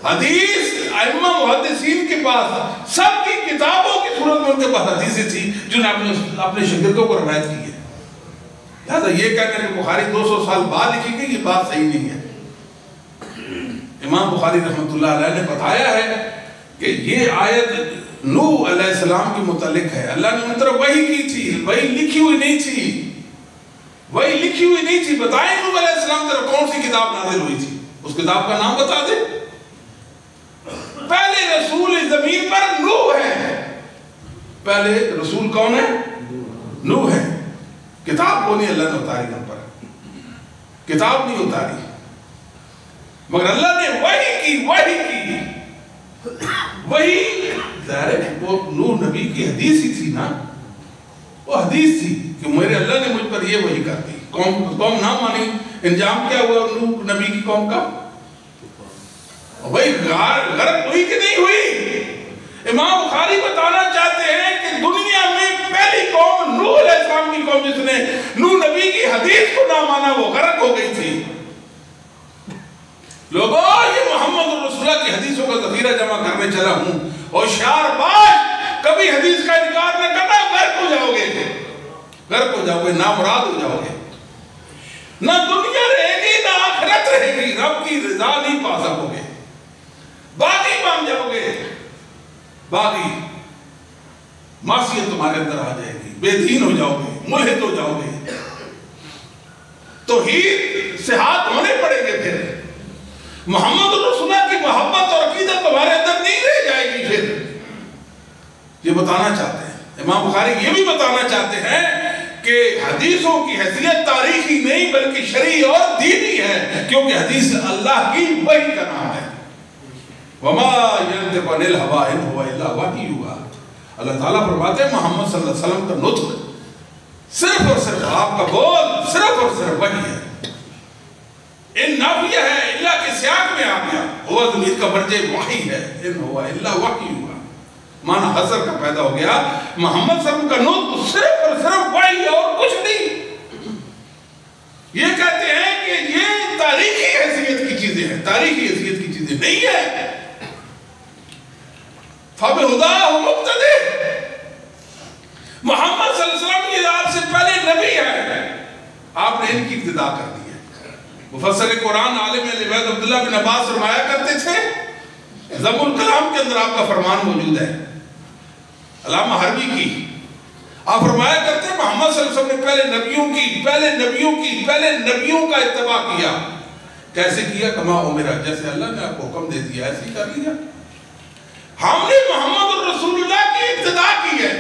حدیث ائمہ محدثین کے پاس سب کی کتابوں کی صورت میں ان کے پاس حدیثیں تھی جنہوں نے اپنے شاگردوں کو روایت کی ہے. لہذا یہ کہنا کہ بخاری 200 سال بعد لکھی گئی، یہ بات صحیح نہیں ہے. امام بخاری رحمۃ اللہ علیہ نے بتایا ہے کہ یہ آیت نوح علیہ السلام کے متعلق ہے. اللہ نے ان طرف وحی کی تھی، وحی لکھی ہوئی نہیں تھی، وحی لکھی ہوئی نہیں تھی. بتائیں نوح علیہ السلام طرف کون سی کتاب نازل ہوئی تھی؟ اس کتاب کا نام بتا دیں. پہلے رسول زمین پر نوح ہے. پہلے رسول کون ہے؟ نوح ہے. کتاب کو نہیں اللہ نے اتاری ان پر، کتاب نہیں اتاری، مگر اللہ نے وحی کی. وہی ظاہر ہے وہ نوح نبی کی حدیث ہی تھی نا، وہ حدیث تھی کہ میرے اللہ نے مجھ پر یہ وحی کر دی. قوم نہ مانی، انجام کیا ہوا نوح نبی کی قوم کا؟ وہی غرق ہوئی کہ نہیں ہوئی؟ امام بخاری بتانا چاہتے ہیں کہ دنیا میں پہلی قوم نوح علیہ السلام کی قوم جس نے نوح نبی کی حدیث کو نہ مانا وہ غرق ہو گئی تھی. لوگوں، یہ محمد رسول اللہ کی حدیثوں کا ذخیرہ جمع کرنے چلا ہوں، ہوشیار باش، کبھی حدیث کا انکار نہ کرنا، غرق ہو جاؤ گے، غرق ہو جاؤ گے، نامراد ہو جاؤ گے. نہ دنیا رہے گی نہ آخرت رہے گی، رب کی رضا نہیں پا سکو گے، باغی بن جاؤ گے. باغی معصیت تمہارے اندر آ جائے گی، بے دین ہو جاؤ گے، ملحد ہو جاؤ گے، توحید سے ہاتھ دھونے پڑیں گے، پھر محمد رسول اللہ کی محبت اور عقیدت تمہارے اندر نہیں رہ جائے گی۔ پھر یہ بتانا چاہتے ہیں امام بخاری، یہ بھی بتانا چاہتے ہیں کہ حدیثوں کی حیثیت تاریخی نہیں بلکہ شرعی اور دینی ہے، کیونکہ حدیث اللہ کی وحی کا نام ہے۔ وما ينطق عن الهوى ان هو الا وحی يوحى، اللہ تعالیٰ فرماتے ہیں محمد صلی اللہ علیہ وسلم کا نطق صرف اور صرف آپ کا بول صرف اور صرف وحی ہے۔ ان نافیہ ہے، اللہ کے سیاق میں آ گیا، وہ ضمیر کا مرجع وحی ہے، ان هو الا وحی يوحى، معنی حضر کا پیدا ہو گیا۔ محمد صلی اللہ علیہ وسلم کا نطق صرف اور صرف وحی ہے اور کچھ نہیں۔ یہ کہتے ہیں کہ یہ تاریخی حیثیت کی چیزیں ہیں، تاریخی حیثیت کی چیزیں نہیں ہے۔ فَبِهُدَاهُ مُقْتَدِهْ، محمد صلی اللہ علیہ وسلم یہ آپ سے پہلے نبی ہے، آپ نے ان کی ابتدا کر دی ہے۔ مفسر قرآن عالم عبید عبداللہ بن عباس فرمایا کرتے تھے، ذم الکلام کے اندر آپ کا فرمان موجود ہے، علامہ حربی کی، آپ فرمایا کرتے ہیں محمد صلی اللہ علیہ وسلم نے پہلے نبیوں کا اتباع کیا۔ کیسے کیا؟ کما امرا، جیسے اللہ نے آپ کو حکم دے دیا ایسے ہی کر لیا۔ ہم نے محمد الرسول اللہ کی ابتدا کی ہے،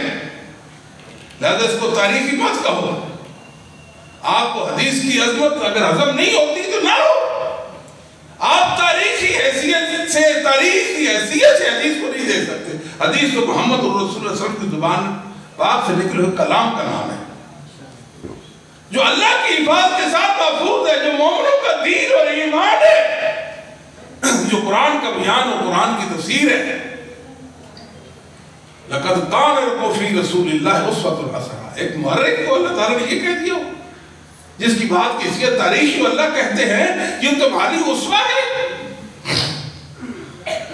لہذا اس کو تاریخی مت کہو۔ آپ کو حدیث کی عظمت اگر ہضم نہیں ہوتی تو نہ ہو، آپ تاریخی حیثیت سے حدیث کو نہیں دیکھ سکتے۔ حدیث تو محمد الرسول صلی اللہ علیہ وسلم کی زبان پاک سے نکلے ہوئے کلام کا نام ہے، جو اللہ کی حفاظت کے ساتھ محفوظ ہے، جو مومنوں کا دین اور ایمان ہے، جو قرآن کا بیان اور قرآن کی تفسیر ہے۔ لَقَدْ كَانَ لَكُمْ فِي رَسُولِ اللَّهِ أُسْوَةٌ حَسَنَةٌ، ایک محرک کو اللہ تعالیٰ نے یہ کہہ دیا ہو، جس کی بات کی حیثیت تاریخی و اللہ کہتے ہیں یہ تمہاری اسوہ ہے۔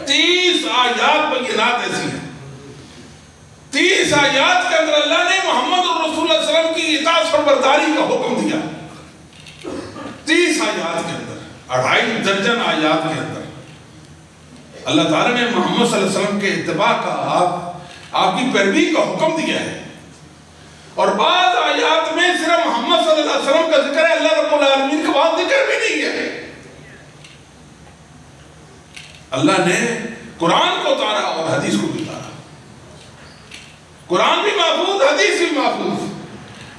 30 آیات بینات ایسی ہیں، 30 آیات کے اندر اللہ نے محمد الرسول اللہ علیہ وسلم کی اطاعت فرمانبرداری کا حکم دیا۔ 30 آیات کے اندر، 2.5 درجن آیات کے اندر اللہ تعالیٰ نے محمد صلی اللہ علیہ وسلم کے اتباع کا، آپ کی پیروی کا حکم دیا ہے۔ اور بعض آیات میں صرف محمد صلی اللہ علیہ وسلم کا ذکر ہے، اللہ رب العالمین کا بعض ذکر بھی نہیں ہے۔ اللہ نے قرآن کو اتارا اور حدیث کو بھی اتارا، قرآن بھی محفوظ، حدیث بھی محفوظ۔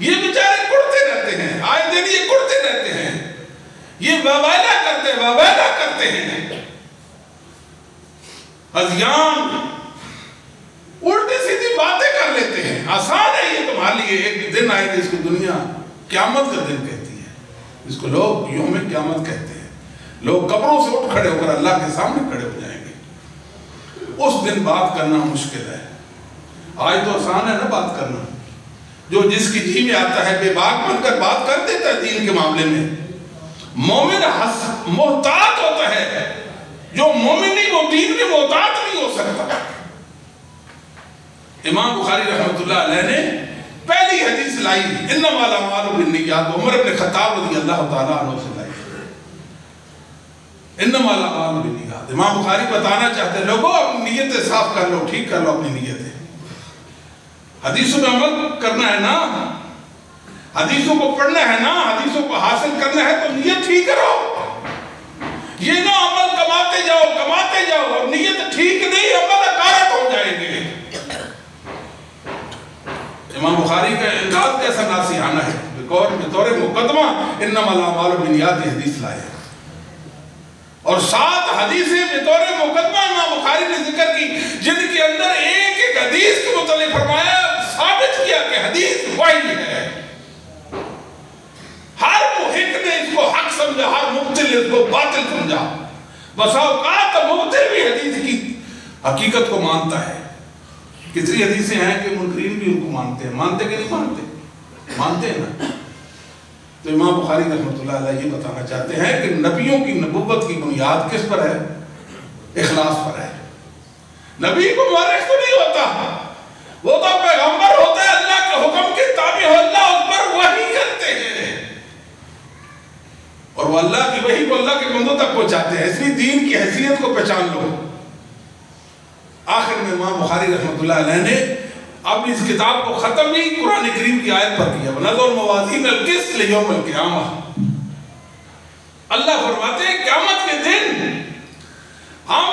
یہ بیچارے کڑتے رہتے ہیں، آئے دن یہ کڑتے رہتے ہیں، یہ وویلا کرتے ہیں، ازیان الٹی سیدھی باتیں کر لیتے ہیں۔ آسان ہے یہ تمہارے لیے، ایک دن آئے گی، اس کو دنیا قیامت کا دن کہتی ہے، اس کو لوگ یوم قیامت کہتے ہیں۔ لوگ قبروں سے اٹھ کھڑے ہو کر اللہ کے سامنے کھڑے ہو جائیں گے، اس دن بات کرنا مشکل ہے۔ آج تو آسان ہے نا بات کرنا، جو جس کی جی میں آتا ہے بے باک بن کر بات کر دیتا ہے دین کے معاملے میں۔ مومن محتاط ہوتا ہے، جو مومن نہیں وہ دین میں محتاط نہیں ہو سکتا۔ امام بخاری رحمۃ اللہ علیہ نے پہلی حدیث لائی انما الاعمال بالنیات، عمر بن خطاب رضی اللہ تعالیٰ عنہ سے لائی انما الاعمال بالنیات۔ امام بخاری بتانا چاہتے ہیں لوگوں اپنی نیتیں صاف کر لو، ٹھیک کر لو اپنی نیتیں، حدیثوں میں عمل کرنا ہے نا، حدیثوں کو پڑھنا ہے نا، حدیثوں کو حاصل کرنا ہے تو نیت ٹھیک کرو۔ یہ نہ عمل کماتے جاؤ اور نیت ٹھیک نہیں، عمل اکارت ہو جائیں گے۔ امام بخاری کا انداز کیسا ناسیانہ ہے، بطور مقدمہ انما الاعمال بالنیات حدیث لائے، اور 7 حدیثیں بطور مقدمہ امام بخاری نے ذکر کی، جن کے اندر ایک حدیث کے متعلق فرمایا، ثابت کیا کہ حدیث وحی ہے۔ ہر محق نے اس کو حق سمجھا، ہر مبتل اس کو باطل سمجھا۔ بسا اوقات مبتل بھی حدیث کی حقیقت کو مانتا ہے۔ کتنی حدیثیں ہیں کہ منکرین بھی ان کو مانتے ہیں، مانتے کہ نہیں مانتے؟ مانتے ہیں نا۔ تو امام بخاری رحمۃ اللہ علیہ یہ بتانا چاہتے ہیں کہ نبیوں کی نبوت کی بنیاد کس پر ہے؟ اخلاص پر ہے۔ نبی کو مورخ تو نہیں ہوتا، وہ تو پیغمبر ہوتا ہے، اللہ کے حکم کے تابع ہو، اللہ اس پر وحی کرتے ہیں، اور وہ اللہ کی وحی کو اللہ کے بندوں تک پہنچاتے ہیں۔ اس لیے دین کی حیثیت کو پہچان لو۔ آخر میں امام بخاری رحمۃ اللہ علیہ نے اب اس کتاب کو ختم بھی قرآن کریم کی آیت پر کیا، وَنَضَعُ الْمَوَازِينَ الْقِسْطَ لِيَوْمِ الْقِيَامَةِ۔ اللہ فرماتے ہیں قیامت کے دن ہم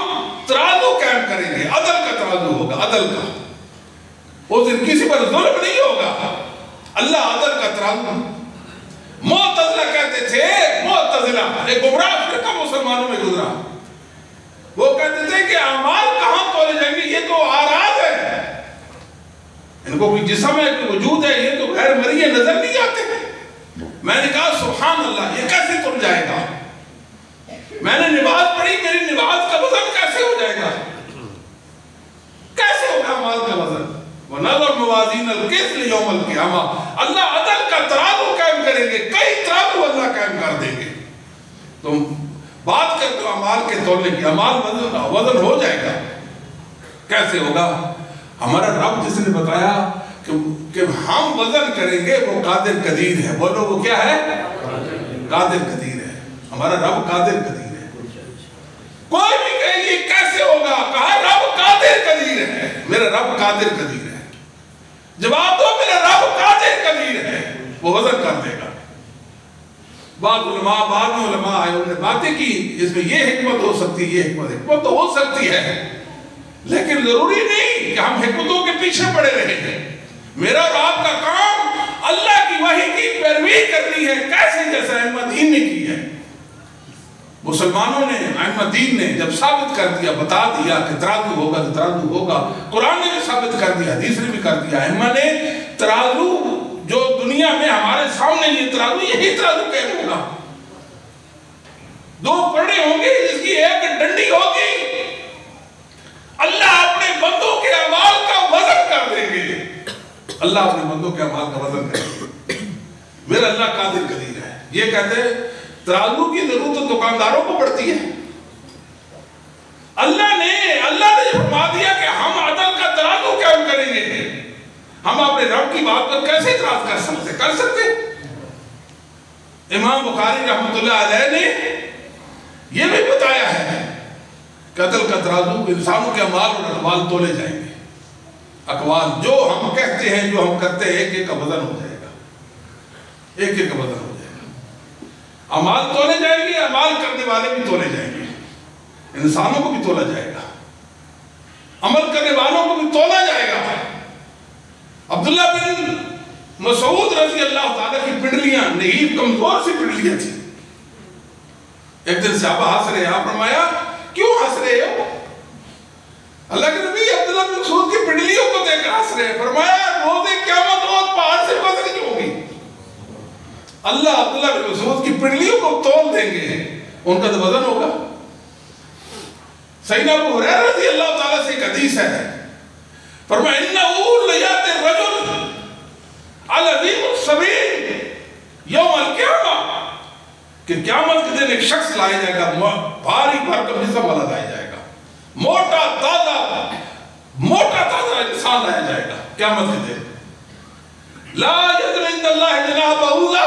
ترازو قائم کریں گے، عدل کا ترازو ہوگا، عدل کا، اس دن کسی پر ظلم نہیں ہوگا، اللہ عدل کا ترازو۔ معتزلہ کہتے تھے، معتزلہ ایک گمراہ فرقہ مسلمانوں میں گزرا، وہ کہتے تھے کہ اعمال کہاں تولے جائیں گے، یہ تو آراز ہے، ان کو کوئی جسم ہے، کوئی وجود ہے، یہ تو غیر مرئی نظر نہیں آتے۔ میں نے کہا سبحان اللہ، یہ کیسے تل جائے گا؟ میں نے نماز پڑھی، میری نماز کا وزن کیسے ہو جائے گا؟ کیسے ہوگا اعمال کا وزن؟ وَنَضَعُ الْمَوَازِينَ الْقِسْطَ لِيَوْمِ الْقِيَامَةِ، اللہ عدل کا ترازو قائم کریں گے، کئی ترازو اللہ قائم کر دیں گے۔ تم بات کرتے ہو اعمال کے تولنے کی، اعمال وزن ہو جائے گا، کیسے ہوگا؟ ہمارا رب جس نے بتایا کہ ہم وزن کریں گے، وہ قادر قدیر ہے، بولو وہ کیا ہے؟ قادر قدیر ہے، ہمارا رب قادر قدیر ہے۔ کوئی بھی کہے یہ کیسے ہوگا؟ کہا رب قادر قدیر ہے، میرا رب قادر قدیر ہے۔ جواب دو، میرا رب قادر قدیر ہے، وہ وزن کر دے گا۔ بعض میں علماء آئے، انہوں نے باتیں کی، اس میں یہ حکمت ہو سکتی ہے، یہ حکمت تو ہو سکتی ہے، لیکن ضروری نہیں کہ ہم حکمتوں کے پیچھے پڑے رہے ہیں۔ میرا اور آپ کا کام اللہ کی وحی کی پیروی کرنی ہے، کیسے؟ جیسے ائمہ دین نے کی ہے، مسلمانوں نے، ائمہ دین نے جب ثابت کر دیا، بتا دیا کہ ترازو ہوگا تو ترازو ہوگا، قرآن نے بھی ثابت کر دیا، حدیث نے بھی کر دیا، ائمہ نے ترازو جو دنیا میں ہمارے سامنے یہ ترازو، یہی ترازو قائم ہوگا، دو پڑے ہوں گے، جس کی ایک ڈنڈی ہوگی، اللہ اپنے بندوں کے اعمال کا وزن کر دیں گے، اللہ اپنے بندوں کے اعمال کا وزن کریں گے۔ میرا اللہ قادر قدیر ہے۔ یہ کہتے ہیں ترازو کی ضرورت دکانداروں کو پڑتی ہے، اللہ نے فرما دیا کہ ہم عدل کا ترازو قائم کریں گے، ہم اپنے رب کی بات پر کیسے اعتراض کر سکتے؟ امام بخاری رحمۃ اللہ علیہ نے یہ بھی بتایا ہے کہ عدل کا ترازو انسانوں کے اعمال اور اقوال تولے جائیں گے، اقوال جو ہم کہتے ہیں، جو ہم کرتے ہیں، ایک ایک کا وزن ہو جائے گا، ایک ایک کا وزن ہو جائے گا، اعمال تولے جائیں گے، اعمال کرنے والے بھی تولے جائیں گے، انسانوں کو بھی تولا جائے گا، عمل کرنے والوں کو بھی تولا جائے گا۔ عبداللہ بن مسعود رضی اللہ تعالیٰ کی پنڈلیاں نحیف کمزور سی پنڈلیاں تھیں، ایک دن صحابہ ہنس رہے ہیں، آپ فرمایا کیوں ہنس رہے ہو؟ اللہ کے نبی عبداللہ بن مسعود کی پنڈلیوں کو دیکھ کر ہنس رہے ہیں، فرمایا روز قیامت روز پہاڑ سے وزن کی ہوگی، اللہ عبداللہ بن مسعود کی پنڈلیوں کو تول دیں گے، ان کا تو وزن ہوگا۔ سیدنا ابو ہریرہ رضی اللہ تعالیٰ سے ایک حدیث ہے، فرمایا اِنَّهُ لَيَأْتِي الرَّجُلُ الْعَظِيمُ السَّمِينُ یوم القیامہ، کہ قیامت کے دن ایک شخص لائے جائے گا، بھاری بھرکم جسم والا لائے جائے گا، موٹا تازہ انسان لایا جائے گا قیامت کے دن، لا یزن عند اللہ جناح بعوضہ،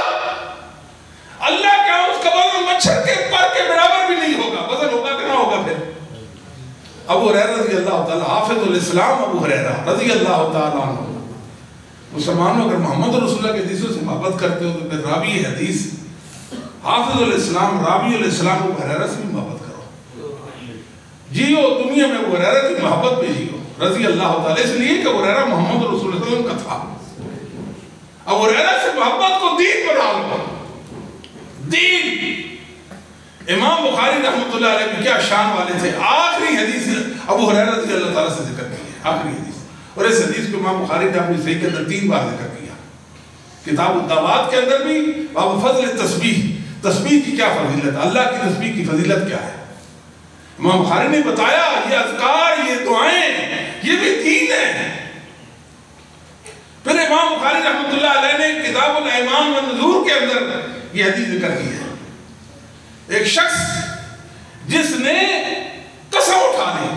اللہ کے اس کا وزن مچھر کے پر کے برابر بھی نہیں ہوگا، وزن ہوگا کہ نہ ہوگا؟ پھر ابو ہریرہ رضی اللہ تعالیٰ، حافظ الاسلام ابو ہریرہ رضی اللہ تعالیٰ عنہ، مسلمانوں اگر محمد رسول اللہ کے حدیثوں سے محبت کرتے ہو تو پھر راوی حدیث حافظ الاسلام، راوی الاسلام ابو ہریرہ سے بھی محبت کرو، جیو دنیا میں ابو ہریرہ کی محبت بھی جیو رضی اللہ تعالیٰ، اس لیے کہ ابو ہریرہ محمد رسول اللہ صلی اللہ علیہ وسلم کا تھا، ابو ہریرہ سے محبت کو دین بنا لو، دین۔ امام بخاری رحمۃ اللہ علیہ بھی کیا شان والے تھے، آخری حدیث ابو ہریرہ رضی اللہ تعالیٰ سے ذکر کی ہے، آخری حدیث، اور اس حدیث کو امام بخاری نے اپنی صحیح کے اندر 3 بار ذکر کیا، کتاب الدعوات کے اندر بھی، باب فضل تسبیح، تسبیح کی کیا فضیلت، اللہ کی تسبیح کی فضیلت کیا ہے، امام بخاری نے بتایا یہ اذکار، یہ دعائیں، یہ بھی دین ہے۔ پھر امام بخاری رحمۃ اللہ علیہ نے کتاب الایمان والنذور کے اندر یہ حدیث ذکر کی ہے، ایک شخص جس نے قسم اٹھا لی،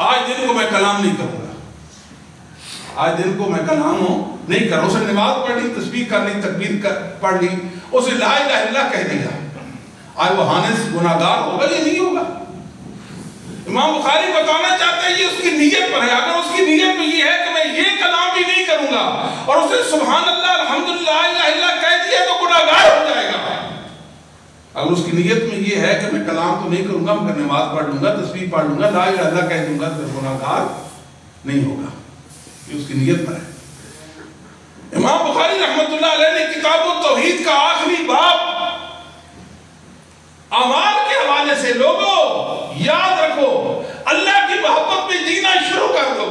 آج دن کو میں کلام نہیں کروں گا، آج دن کو میں کلام نہیں کروں، اس نے نماز پڑھ لی، تسبیح کر لی، تکبیر پڑھ لی، اسے لا الہ الا اللہ کہہ دیا، آج وہ حانس گناہگار ہوگا یا نہیں ہوگا؟ امام بخاری بتانا چاہتے ہیں یہ اس کی نیت پر ہے. اگر اس کی نیت میں یہ ہے کہ میں یہ کلام بھی نہیں کروں گا اور اس نے سبحان اللہ الحمدللہ لا الہ الا اللہ کہہ دیا تو گناہگار ہو جائے گا. اگر اس کی نیت میں یہ ہے کہ میں کلام تو نہیں کروں گا مگر نماز پڑھ لوں گا تسبیح پڑھ لوں گا لا الہ الا اللہ کہہ دوں گا تو گناہگار نہیں ہوگا. یہ اس کی نیت پر ہے. امام بخاری رحمۃ اللہ علیہ نے کتاب التوحید کا آخری باب اعمال کے حوالے سے لوگوں یاد رکھو اللہ کی محبت میں جینا شروع کر دو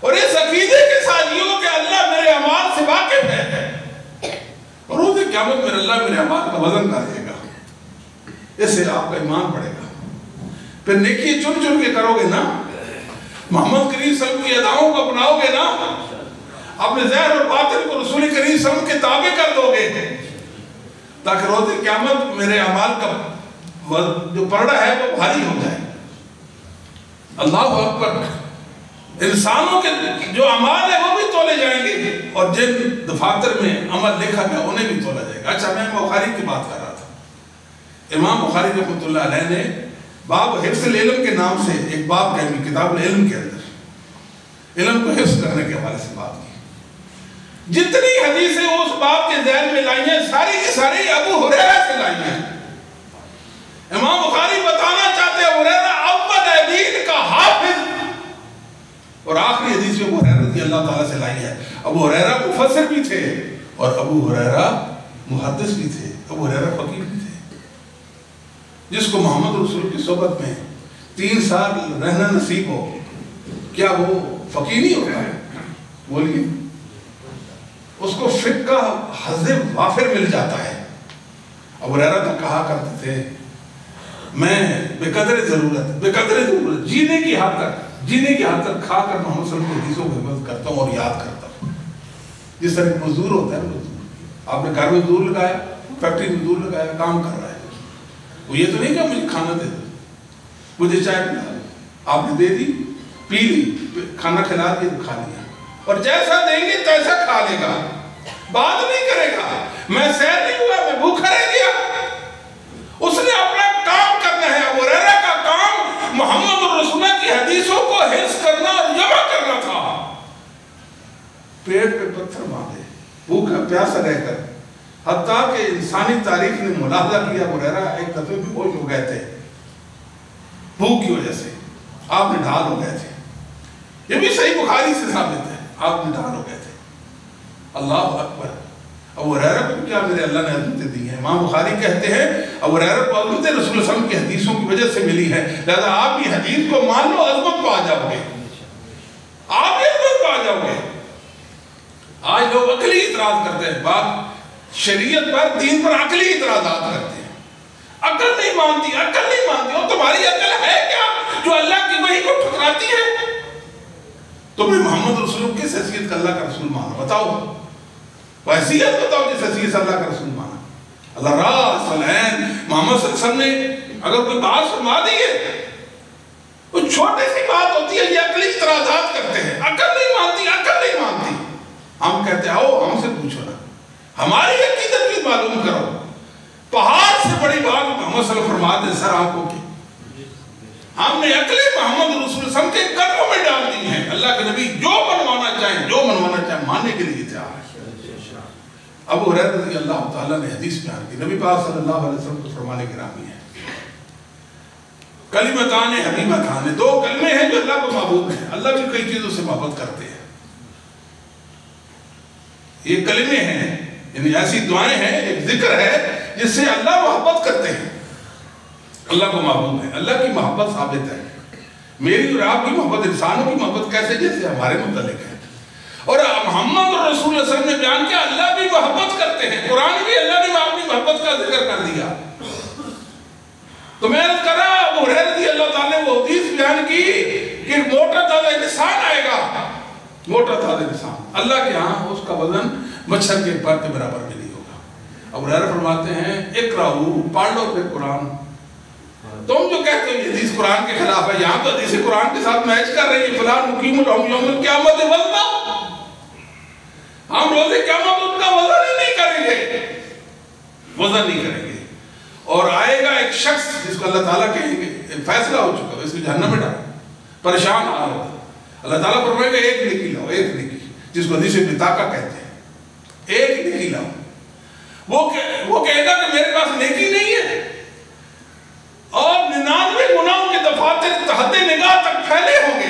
اور اس عقیدے کے ساتھ جیو کہ اللہ میرے اعمال سے واقف ہے اور روز قیامت میں اللہ میرے اعمال کا وزن کرے گا. اس سے آپ کا ایمان بڑھے گا. پھر نیکی چن چن کے کرو گے نا, محمد کریم صلی اللہ علیہ وسلم کی اداؤں کو اپناؤ گے نا, اپنے ظاہر اور باطن کو رسول کریم صلی اللہ علیہ وسلم کے تابع کر دو گے تاکہ روز قیامت میرے اعمال کا جو پرڑا ہے وہ بھاری ہو جائے. اللہ اکبر. انسانوں کے جو اعمال ہیں وہ بھی تولے جائیں گے اور جن دفاتر میں عمل لکھا گیا انہیں بھی تولا جائے گا. اچھا میں بخاری کی بات کر رہا تھا. امام بخاری رحمۃ اللہ علیہ نے باب حفظ العلم کے نام سے ایک باب کہی کتاب العلم کے اندر علم کو حفظ کرنے کے حوالے سے بات کی. جتنی حدیثیں اس باب کے ذہن میں لائی ہیں ساری کی ساری ابو ہریرہ سے لائی ہیں. امام بخاری بتانا چاہتے ہیں ہریرہ اول دین کا حافظ اور آخری حدیث میں ابو ہریرہ رضی اللہ تعالیٰ سے لائی ہے. ابو ہریرہ مفسر بھی تھے اور ابو ہریرہ محدث بھی تھے. ابو ہریرہ فقیہ بھی تھے. جس کو محمد رسول کی صحبت میں 3 سال رہنا نصیب ہو کیا وہ فقیہ نہیں ہوتا ہے؟ بولیے. اس کو فقہ کا حظ وافر مل جاتا ہے. ابو ہریرہ تو کہا کرتے تھے میں بے قدر ضرورت جینے کی حد تک کھا کر محمد صلی اللہ علیہ وسلم کی حدیثوں کو حفظ کرتا ہوں اور یاد کرتا ہوں. جس طرح ایک مزدور ہوتا ہے مزدور, آپ نے گھر میں مزدور لگایا, فیکٹری میں مزدور لگایا, کام کر رہا ہے. وہ یہ تو نہیں کہ مجھے کھانا دے دو, مجھے چائے پلا دو, آپ نے دے دی, پی لی, کھانا کھلا دیا تو کھا لیا, اور جیسا دیں گے تیسا کھا لے گا, بات نہیں کرے گا. میں سیر نہیں ہوا, میں بھوکا رہ گیا. اس نے اپنا کام کرنا ہے. ابو ہریرہ کا کام محمد رسول اللہ کی حدیثوں کو حفظ کرنا اور جمع کرنا تھا. پیٹ پہ پتھر باندھے, بھوکا پیاسا رہ کر, حتیٰ کہ انسانی تاریخ نے ملاحظہ کیا ابو ہریرہ ایک دفعہ بھی ہوش ہو گئے تھے بھوک کی وجہ سے, آپ نے ڈھال ہو گئے تھے. یہ بھی صحیح بخاری سے ثابت ہے, آپ نے ڈھال ہو گئے تھے. اللہ اکبر. ابو ہریرہ کو کیا میرے اللہ نے عظمتیں دی ہیں. امام بخاری کہتے ہیں ابو ہریرہ کو عظمت رسول اللہ صلی اللہ علیہ وسلم کی حدیثوں کی وجہ سے ملی ہے, لہذا آپ بھی حدیث کو مان لو, عظمت پا جاؤ گے, آپ بھی عظمت پا جاؤ گے. آج لوگ عقلی اعتراض کرتے ہیں, بات شریعت پر دین پر عقلی اعتراضات کرتے ہیں. عقل نہیں مانتی, اور تمہاری عقل ہے کیا جو اللہ کی وحی کو ٹھکراتی ہے؟ تمہیں محمد رسول کس حیثیت کا اللہ کا رسول مانا, بتاؤ وہ حیثیت بتاؤ جس حیثیت سے اللہ کا رسول مانا. اللہ راس العین محمد صلی اللہ علیہ وسلم نے اگر کوئی بات فرما دی ہے, وہ چھوٹی سی بات ہوتی ہے, یہ عقلی اعتراضات کرتے ہیں, عقل نہیں مانتی. ہم کہتے ہیں آؤ ہم سے پوچھو نا, ہماری عقیدت بھی معلوم کرو. پہاڑ سے بڑی بات محمد صلی اللہ علیہ وسلم فرما دے سر آنکھوں کی. ہم نے عقل محمد رسول اللہ علیہ وسلم کے قدموں میں ڈال دی ہیں. اللہ کے نبی جو منوانا چاہیں ماننے کے لیے تیار ہے. ابو ہریرہ رضی اللہ تعالیٰ نے حدیث بیان کی, نبی پاک صلی اللہ علیہ وسلم کو فرمانے گرامی ہے, کلمتان حبیبتان, 2 کلمے ہیں جو اللہ کو محبوب ہیں. اللہ بھی کئی چیزوں سے محبت کرتے ہیں. یہ کلمے ہیں, یعنی ایسی دعائیں ہیں, ایک ذکر ہے جس سے اللہ محبت کرتے ہیں, اللہ کو محبوب ہے. اللہ کی محبت ثابت ہے. میری اور آپ کی محبت, انسانوں کی محبت کیسے, جیسے ہمارے متعلق ہے. اور محمد رسول اللہ صلی اللہ علیہ وسلم نے بیان کیا اللہ بھی محبت کرتے ہیں. قرآن بھی اللہ نے اپنی محبت کا ذکر کر دیا. تو میں عرض کر رہا ابو ہریرہ رضی اللہ تعالیٰ نے وہ حدیث بیان کی کہ موٹا تازہ انسان آئے گا, موٹا تازہ انسان, اللہ کے ہاں اس کا وزن مچھر کے پر کے برابر بھی نہیں ہوگا. ابو ہریرہ فرماتے ہیں اقرأوا, پڑھ لو پھر قرآن. تم جو کہتے ہو یہ حدیث قرآن کے خلاف ہے, یہاں تو حدیث قرآن کے ساتھ میچ کر رہی ہے. فلان مقیم لہم یوم القیامت وزنا, ہم روز قیامت ان کا وزن ہی نہیں کریں گے, اور آئے گا ایک شخص جس کو اللہ تعالیٰ کہیں گے فیصلہ ہو چکا ہے، اس کو جہنم میں ڈالو، پریشان حال ہوگا، اللہ تعالیٰ فرمائے گا ایک نیکی لاؤ، ایک نیکی، جس کو حدیث بطاقہ کہتے ہیں، ایک نیکی لاؤ۔ وہ کہے گا کہ میرے پاس نیکی نہیں ہے، اور 99 گناہوں کے دفاتر حد نگاہ تک پھیلے ہوں گے،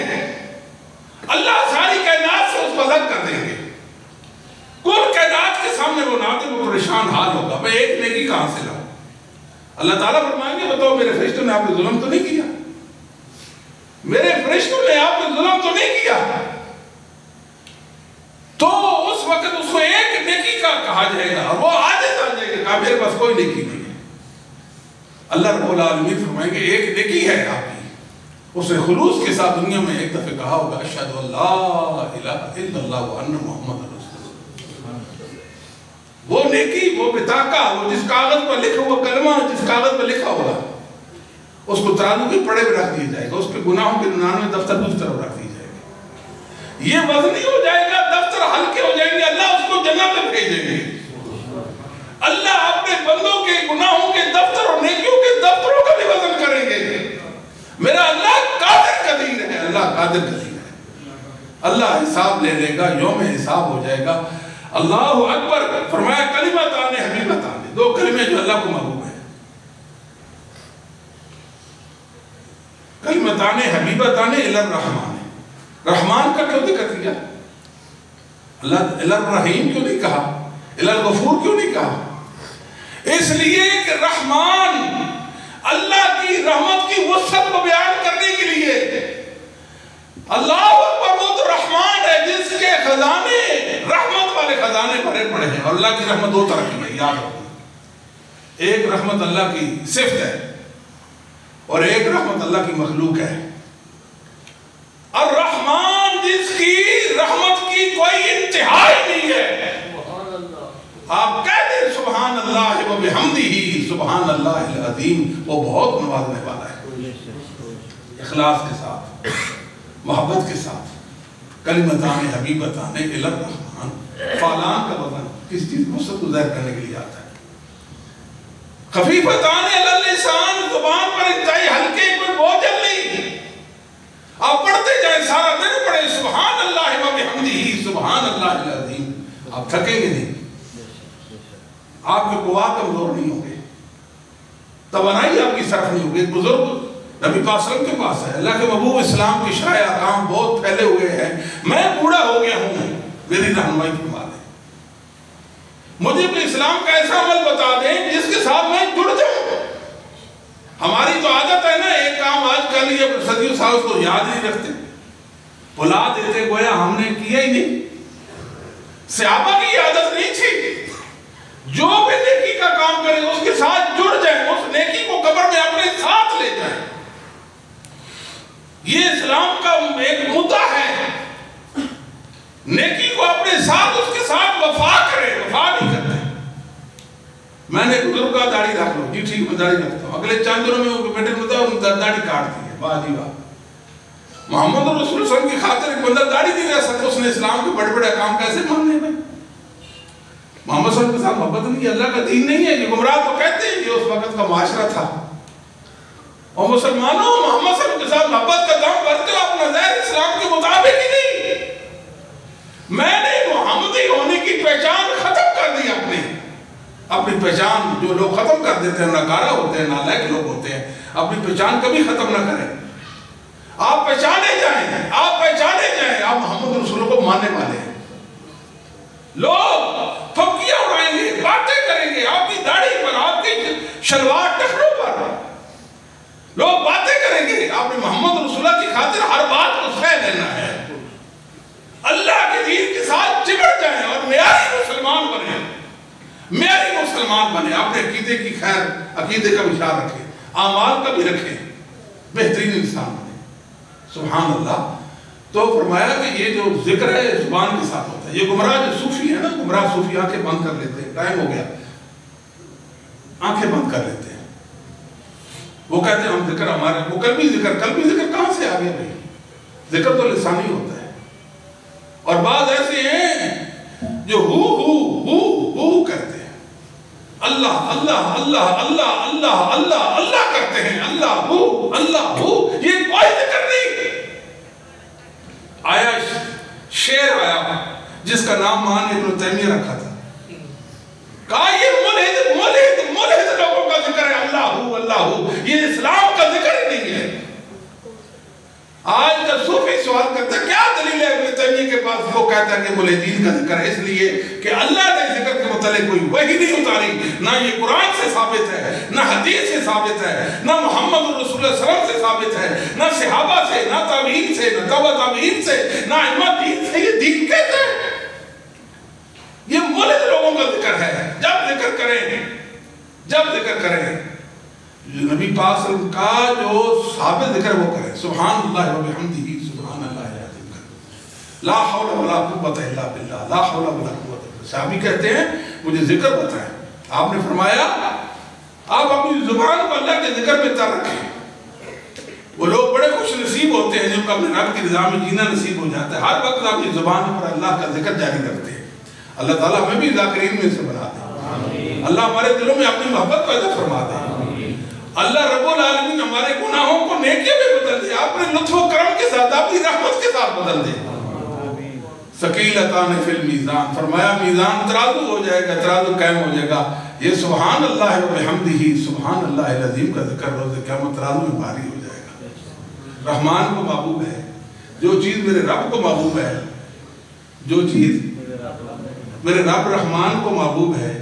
اللہ ساری کائنات سے اس کو الگ کر دیں گے، کل کائنات کے سامنے وہ ناطق و پریشان حال ہوگا، میں ایک نیکی کہاں سے لاؤں؟ اللہ تعالیٰ فرمائیں گے بتاؤ میرے فرشتوں نے آپ پہ ظلم تو نہیں کیا؟ میرے فرشتوں نے آپ پہ ظلم تو نہیں کیا؟ تو اس وقت اس کو ایک نیکی کا کہا جائے گا، اور وہ عاجز آ جائے گا، کہا میرے پاس کوئی نیکی نہیں ہے۔ اللہ رب العالمین فرمائیں گے ایک نیکی ہے آپ کی، اس نے خلوص کے ساتھ دنیا میں ایک دفعہ کہا ہوگا اشہد ان لا الہ الا اللہ وان محمد رسول اللہ۔ وہ نیکی، وہ بطاقہ، وہ جس کاغذ پر لکھا ہوا کلمہ، جس کاغذ پر لکھا ہوگا، اس کو ترازو کے پڑے میں رکھ دیا جائے گا، اس کے گناہوں کے 99 دفتر دوسری طرف رکھ دی جائے گی، یہ وزنی ہو جائے گا، دفتر ہلکے ہو جائیں گے، اللہ اس کو جنت میں بھیجیں گے۔ اللہ اپنے بندوں کے گناہوں کے دفتر اور نیکیوں کے دفتروں کا بھی وزن کریں گے۔ میرا اللہ قادر قدیر ہے، اللہ قادر قدیر ہے، اللہ حساب لے لے گا، یوم حساب ہو جائے گا۔ اللہ اکبر، فرمایا کلمتان حبیبتان، دو کلمے جو اللہ کو محبوب ہیں، کلمتان حبیبتان الی الرحمن، رحمان کا کیوں ذکر کیا؟ اللہ الی الرحیم کیوں نہیں کہا؟ الی الغفور کیوں نہیں کہا؟ اس لیے کہ رحمان اللہ کی رحمت کی وسعت کو بیان کرنے کے لیے، اللہ اکبر، وہ تو رحمان ہے جس کے خزانے، رحمت والے خزانے بھرے پڑے ہیں، اور اللہ کی رحمت دو طرح کی ہے، یاد رکھنا، ایک رحمت اللہ کی صفت ہے اور ایک رحمت اللہ کی مخلوق ہے۔ الرحمن جس کی رحمت کی کوئی انتہا ہی نہیں ہے، آپ کہہ دیں سبحان اللہ و بحمدہ سبحان اللہ العظیم، وہ بہت نوازنے والا ہے، اخلاص کے ساتھ، محبت کے ساتھ، کلمتان حبیبتان الی الرحمن، فعلان کا وزن کس چیز کو سب ظاہر کرنے کے لیے آتا ہے، خفیفتان علی اللسان، زبان پر انتہائی ہلکے، کوئی بوجھل نہیں، آپ پڑھتے جائیں، سارا دن پڑھیں سبحان اللہ و بحمدہ سبحان اللہ العظیم، آپ تھکیں گے نہیں، آپ کے قوا کمزور نہیں ہوں گے، توانائی آپ کی صرف نہیں ہوگی۔ ایک بزرگ نبی پاک صلی اللہ علیہ وسلم کے پاس ہے، اللہ کے محبوب اسلام کی شرائع احکام بہت پھیلے ہوئے ہیں، میں بوڑھا ہو گیا ہوں، میری رہنمائی فرما دیں، مجھے بھی اسلام کا ایسا عمل بتا دیں جس کے ساتھ میں جڑ جاؤں۔ ہماری تو عادت ہے نا، ایک کام آج کر لیا صدیوں سال اس کو یاد نہیں رکھتے، بھلا دیتے، گویا ہم نے کیا ہی نہیں۔ صحابہ کی عادت نہیں تھی، جو بھی نیکی کا کام کریں اس کے ساتھ جڑ جائیں، اس نیکی کو قبر میں اپنے ساتھ لے جائیں۔ یہ اسلام کا ایک مدعا ہے، نیکی کو اپنے ساتھ، اس کے ساتھ وفا کریں، وفا نہیں کرتے۔ میں نے بزرگ کا داڑھی رکھ لو، جی ٹھیک میں داڑھی رکھتا ہوں، اگلے چند دنوں میں وہ بیٹے مدعا ان کا داڑھی کاٹ دی ہے، واہ جی واہ، محمد رسول اللہ صلی اللہ علیہ وسلم کی خاطر ایک بندہ داڑھی نہیں رہ سکتا، اس نے اسلام کے بڑے بڑے کام کیسے ماننے میں؟ محمد صلی اللہ علیہ وسلم کے ساتھ محبت نہیں ہے، اللہ کا دین نہیں ہے، یہ گمراہ تو کہتے ہیں، یہ اس وقت کا معاشرہ تھا۔ اور مسلمانوں، محمد صلی اللہ علیہ وسلم کے ساتھ محبت کا دام بھرتے ہو، اپنا ظاہر اسلام کے مطابق ہی نہیں۔ میں نے محمدی ہونے کی پہچان ختم کر دی، اپنی پہچان جو لوگ ختم کر دیتے ہیں، ناکارہ ہوتے ہیں، نالائق لوگ ہوتے ہیں، اپنی پہچان کبھی ختم نہ کریں۔ آپ پہچانے جائیں، آپ پہچانے جائیں، آپ محمد رسول کو ماننے والے ہیں۔ لوگ پھپکیاں اڑائیں گے، باتیں کریں گے آپ کی داڑھی پر، آپ کی شلوار ٹخنوں پر، لوگ باتیں کریں گے، آپ نے محمد رسول اللہ کی خاطر ہر بات کو سہ لینا ہے، اللہ کے دین کے ساتھ چمڑ جائیں اور معیاری مسلمان بنیں، معیاری مسلمان بنیں، اپنے عقیدے کی خیر، عقیدے کا بھی خیال رکھیں، اعمال کا بھی رکھیں، بہترین انسان بنیں۔ سبحان اللہ۔ تو فرمایا کہ یہ جو ذکر ہے زبان کے ساتھ ہوتا ہے۔ یہ گمراہ جو صوفی ہے نا، گمراہ صوفی آنکھیں بند کر لیتے ہیں، ٹائم ہو گیا، آنکھیں بند کر لیتے ہیں، وہ کہتے ہیں ہم ذکر ہمارے، وہ قلبی ذکر کہاں سے آ گیا بھائی؟ ذکر تو لسانی ہوتا ہے، اور بعض ایسے ہیں جو ہو کرتے ہیں، اللہ اللہ اللہ اللہ اللہ اللہ اللہ کرتے ہیں، اللہ ہو، یہ کوئی ذکر نہیں۔ آیا شعر آیا جس کا نام مان ابن تیمیہ رکھا تھا، کہا یہ ملحد لوگوں کا ذکر ہے، اللہ ہو، یہ اسلام کا ذکر ہی نہیں ہے۔ آج جب صوفی سوال کرتا ہے کیا دلیل ہے ابن تیمیہ کے پاس، وہ کہتا ہے کہ ملحدین کا ذکر ہے، اس لیے کہ اللہ نے ذکر کے متعلق کوئی وحی نہیں اتاری، نہ یہ قرآن سے ثابت ہے، نہ حدیث سے ثابت ہے، نہ محمد رسول اللہ صلی اللہ علیہ وسلم سے ثابت ہے، نہ صحابہ سے، نہ تابعین سے، نہ تبع تابعین سے، نہ ائمہ دین سے۔ یہ دین کہتا ہے، یہ ملحد لوگوں کا ذکر ہے۔ جب ذکر کریں نبی پاک صلی اللہ علیہ وسلم کا جو ثابت ذکر وہ کریں، سبحان اللہ و بحمدہ سبحان اللہ العظیم، لا حول ولا قوت الا باللہ، لا حول ولا قوت الا باللہ۔ صحابی کہتے ہیں مجھے ذکر بتائیں، آپ نے فرمایا آپ اپنی زبان کو اللہ کے ذکر میں تر رکھیں۔ وہ لوگ بڑے خوش نصیب ہوتے ہیں جن کو اپنے رب کی رضا میں جینا نصیب ہو جاتا ہے، ہر وقت اپنی زبان پر اللہ کا ذکر جاری کرتے ہیں۔ اللہ تعالیٰ ہمیں بھی ذاکرین میں سے بنا دے، اللہ ہمارے دلوں میں اپنی محبت پیدا فرما دے، اللہ رب العالمین ہمارے گناہوں کو نیکیوں میں بدل دے، اپنے لطف و کرم کے ساتھ اپنی رحمت کے ساتھ بدل دے۔ ثقیلتان فی المیزان، فرمایا میزان ترازو ہو جائے گا، ترازو قائم ہو جائے گا۔ یہ سبحان اللہ و بحمدہ سبحان اللہ العظیم کا ذکر روز قیامت ترازو میں بھاری ہو جائے گا۔ رحمان کو محبوب ہے، جو چیز میرے رب کو محبوب ہے، جو چیز میرے رب رحمان کو محبوب ہے،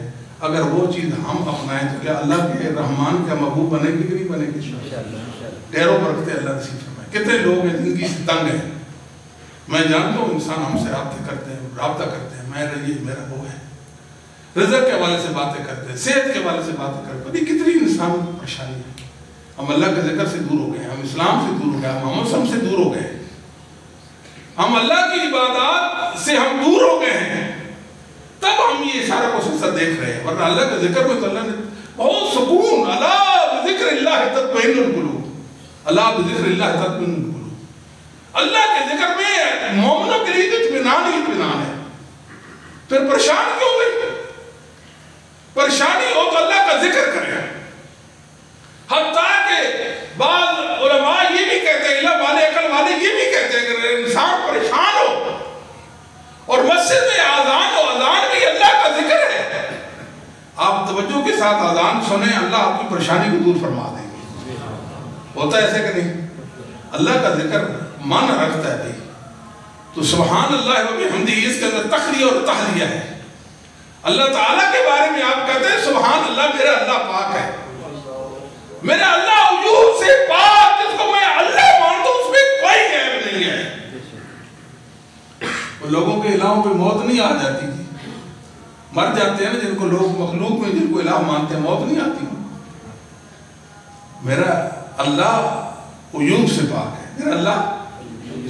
اگر وہ چیز ہم اپنائیں تو کیا اللہ کے رحمان کا محبوب بنے گی کہ نہیں بنے گی؟ ڈیروں پر رکھتے اللہ نصیب فرمائے۔ کتنے لوگ ہیں جن کی تنگ ہیں، میں جانتا ہوں انسان ہم سے رابطہ کرتے ہیں، میں رہیے میرا وہ ہے، رزق کے حوالے سے باتیں کرتے ہیں، صحت کے حوالے سے باتیں کرتے ہیں، کتنی انسان پریشانی ہے۔ ہم اللہ کے ذکر سے دور ہو گئے، ہم اسلام سے دور ہو گئے، ہم محمد صلی اللہ علیہ وسلم سے دور ہو گئے، ہم اللہ کی عبادات سے ہم دور ہو گئے ہیں، تب ہم یہ سارا قصہ دیکھ رہے ہیں۔ ورنہ اللہ کے ذکر میں تو اللہ نے بہت سکون، الا بذکر اللہ تطمئن القلوب، الا بذکر اللہ تطمئن القلوب۔ اللہ کے ذکر میں مومنوں کے لیے اطمینان ہی اطمینان ہے۔ پھر پریشان کیوں گئی؟ پریشانی ہو تو اللہ کا ذکر کریں۔ حتیٰ کہ بعض علماء یہ بھی کہتے ہیں، علم والے عقل والے یہ بھی کہتے ہیں کہ اگر انسان پریشان ہو اور مسجد میں آذان ہو، آذان بھی اللہ کا ذکر ہے، آپ توجہ کے ساتھ آذان سنیں، اللہ آپ کی پریشانی کو دور فرما دیں گے۔ ہوتا ہے ایسے کہ نہیں؟ اللہ کا ذکر معنی رکھتا ہے بھائی، تو سبحان اللہ و بحمدہ اس کے اندر تخلیہ اور تحلیہ ہے۔ اللہ تعالیٰ کے بارے میں آپ کہتے ہیں سبحان اللہ، میرا اللہ پاک ہے، میرا اللہ عیوب سے پاک، جس کو میں اللہ مانتا ہوں اس میں کوئی عیب نہیں ہے۔ لوگوں کے الہوں پہ موت نہیں آ جاتی تھی، مر جاتے ہیں نا جن کو لوگ مخلوق میں جن کو الہ مانتے ہیں، موت نہیں آتی۔ میرا اللہ عیوب سے پاک ہے، میرا اللہ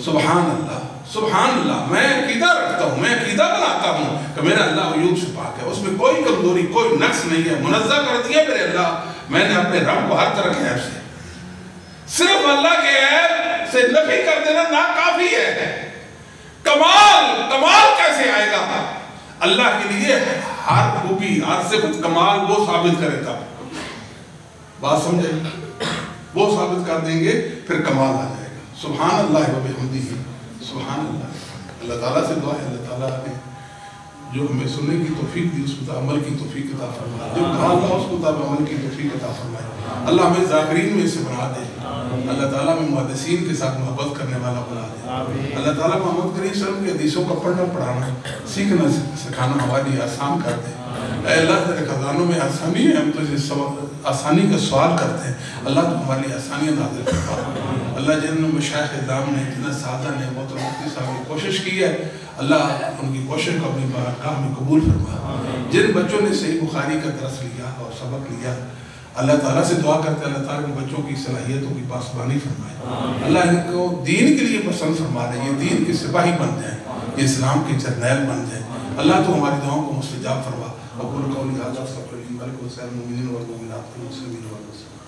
سبحان اللہ، میں عقیدہ رکھتا ہوں، میں عقیدہ بناتا ہوں کہ میرا اللہ عیوب سے پاک ہے، اس میں کوئی کمزوری کوئی نقص نہیں ہے، منزہ کر دیا میرے اللہ، میں نے اپنے رب کو ہر طرح کے عیب سے، صرف اللہ کے عیب سے نفی کر دینا ناکافی ہے۔ کمال کیسے آئے گا؟ اللہ کے لیے ہر خوبی ہر صفت کمال وہ ثابت کرے گا، بات سمجھے، وہ ثابت کر دیں گے پھر کمال آ جائے گا۔ سبحان اللہ و بحمدہ سبحان اللہ۔ اللہ تعالیٰ سے دعا ہے اللہ تعالیٰ نے جو ہمیں سننے کی توفیق دی اس کو عمل کی توفیق عطا فرمائے، جو کہا اللہ اس کو عمل کی توفیق عطا فرمائے، اللہ ہمیں ذاکرین میں سے بنا دے، اللہ تعالیٰ میں محدثین کے ساتھ محبت کرنے والا بنا دے، اللہ تعالیٰ محمد کریم صلی اللہ علیہ وسلم کے حدیثوں کا پڑھنا پڑھانا سیکھنا سکھانا ہماری آسان کر دے۔ اے اللہ تیرے خزانوں میں آسانی ہے، ہم تجھے آسانی کا سوال کرتے ہیں، اللہ تو ہماری آسانیاں نازل فرما۔ اللہ جن مشایخ اعظام نے جن سادہ نے محترم مفتی صاحب نے کوشش کی ہے، اللہ ان کی کوشش کو اپنی بارگاہ میں قبول فرما۔ جن بچوں نے صحیح بخاری کا درس لیا اور سبق لیا، اللہ تعالیٰ سے دعا کرتے ہیں اللہ تعالیٰ ان بچوں کی صلاحیتوں کی پاسبانی فرمائے، اللہ ان کو دین کے لیے پسند فرما دے، یہ دین کے سپاہی بن جائیں، یہ اسلام کے جرنیل بن جائیں۔ اللہ تو ہماری دعاؤں کو مستجاب فرما۔ وقل قولی ھذا واستغفر لي ولكم ولسائر المؤمنين والمؤمنات والمسلمين والمسلمات۔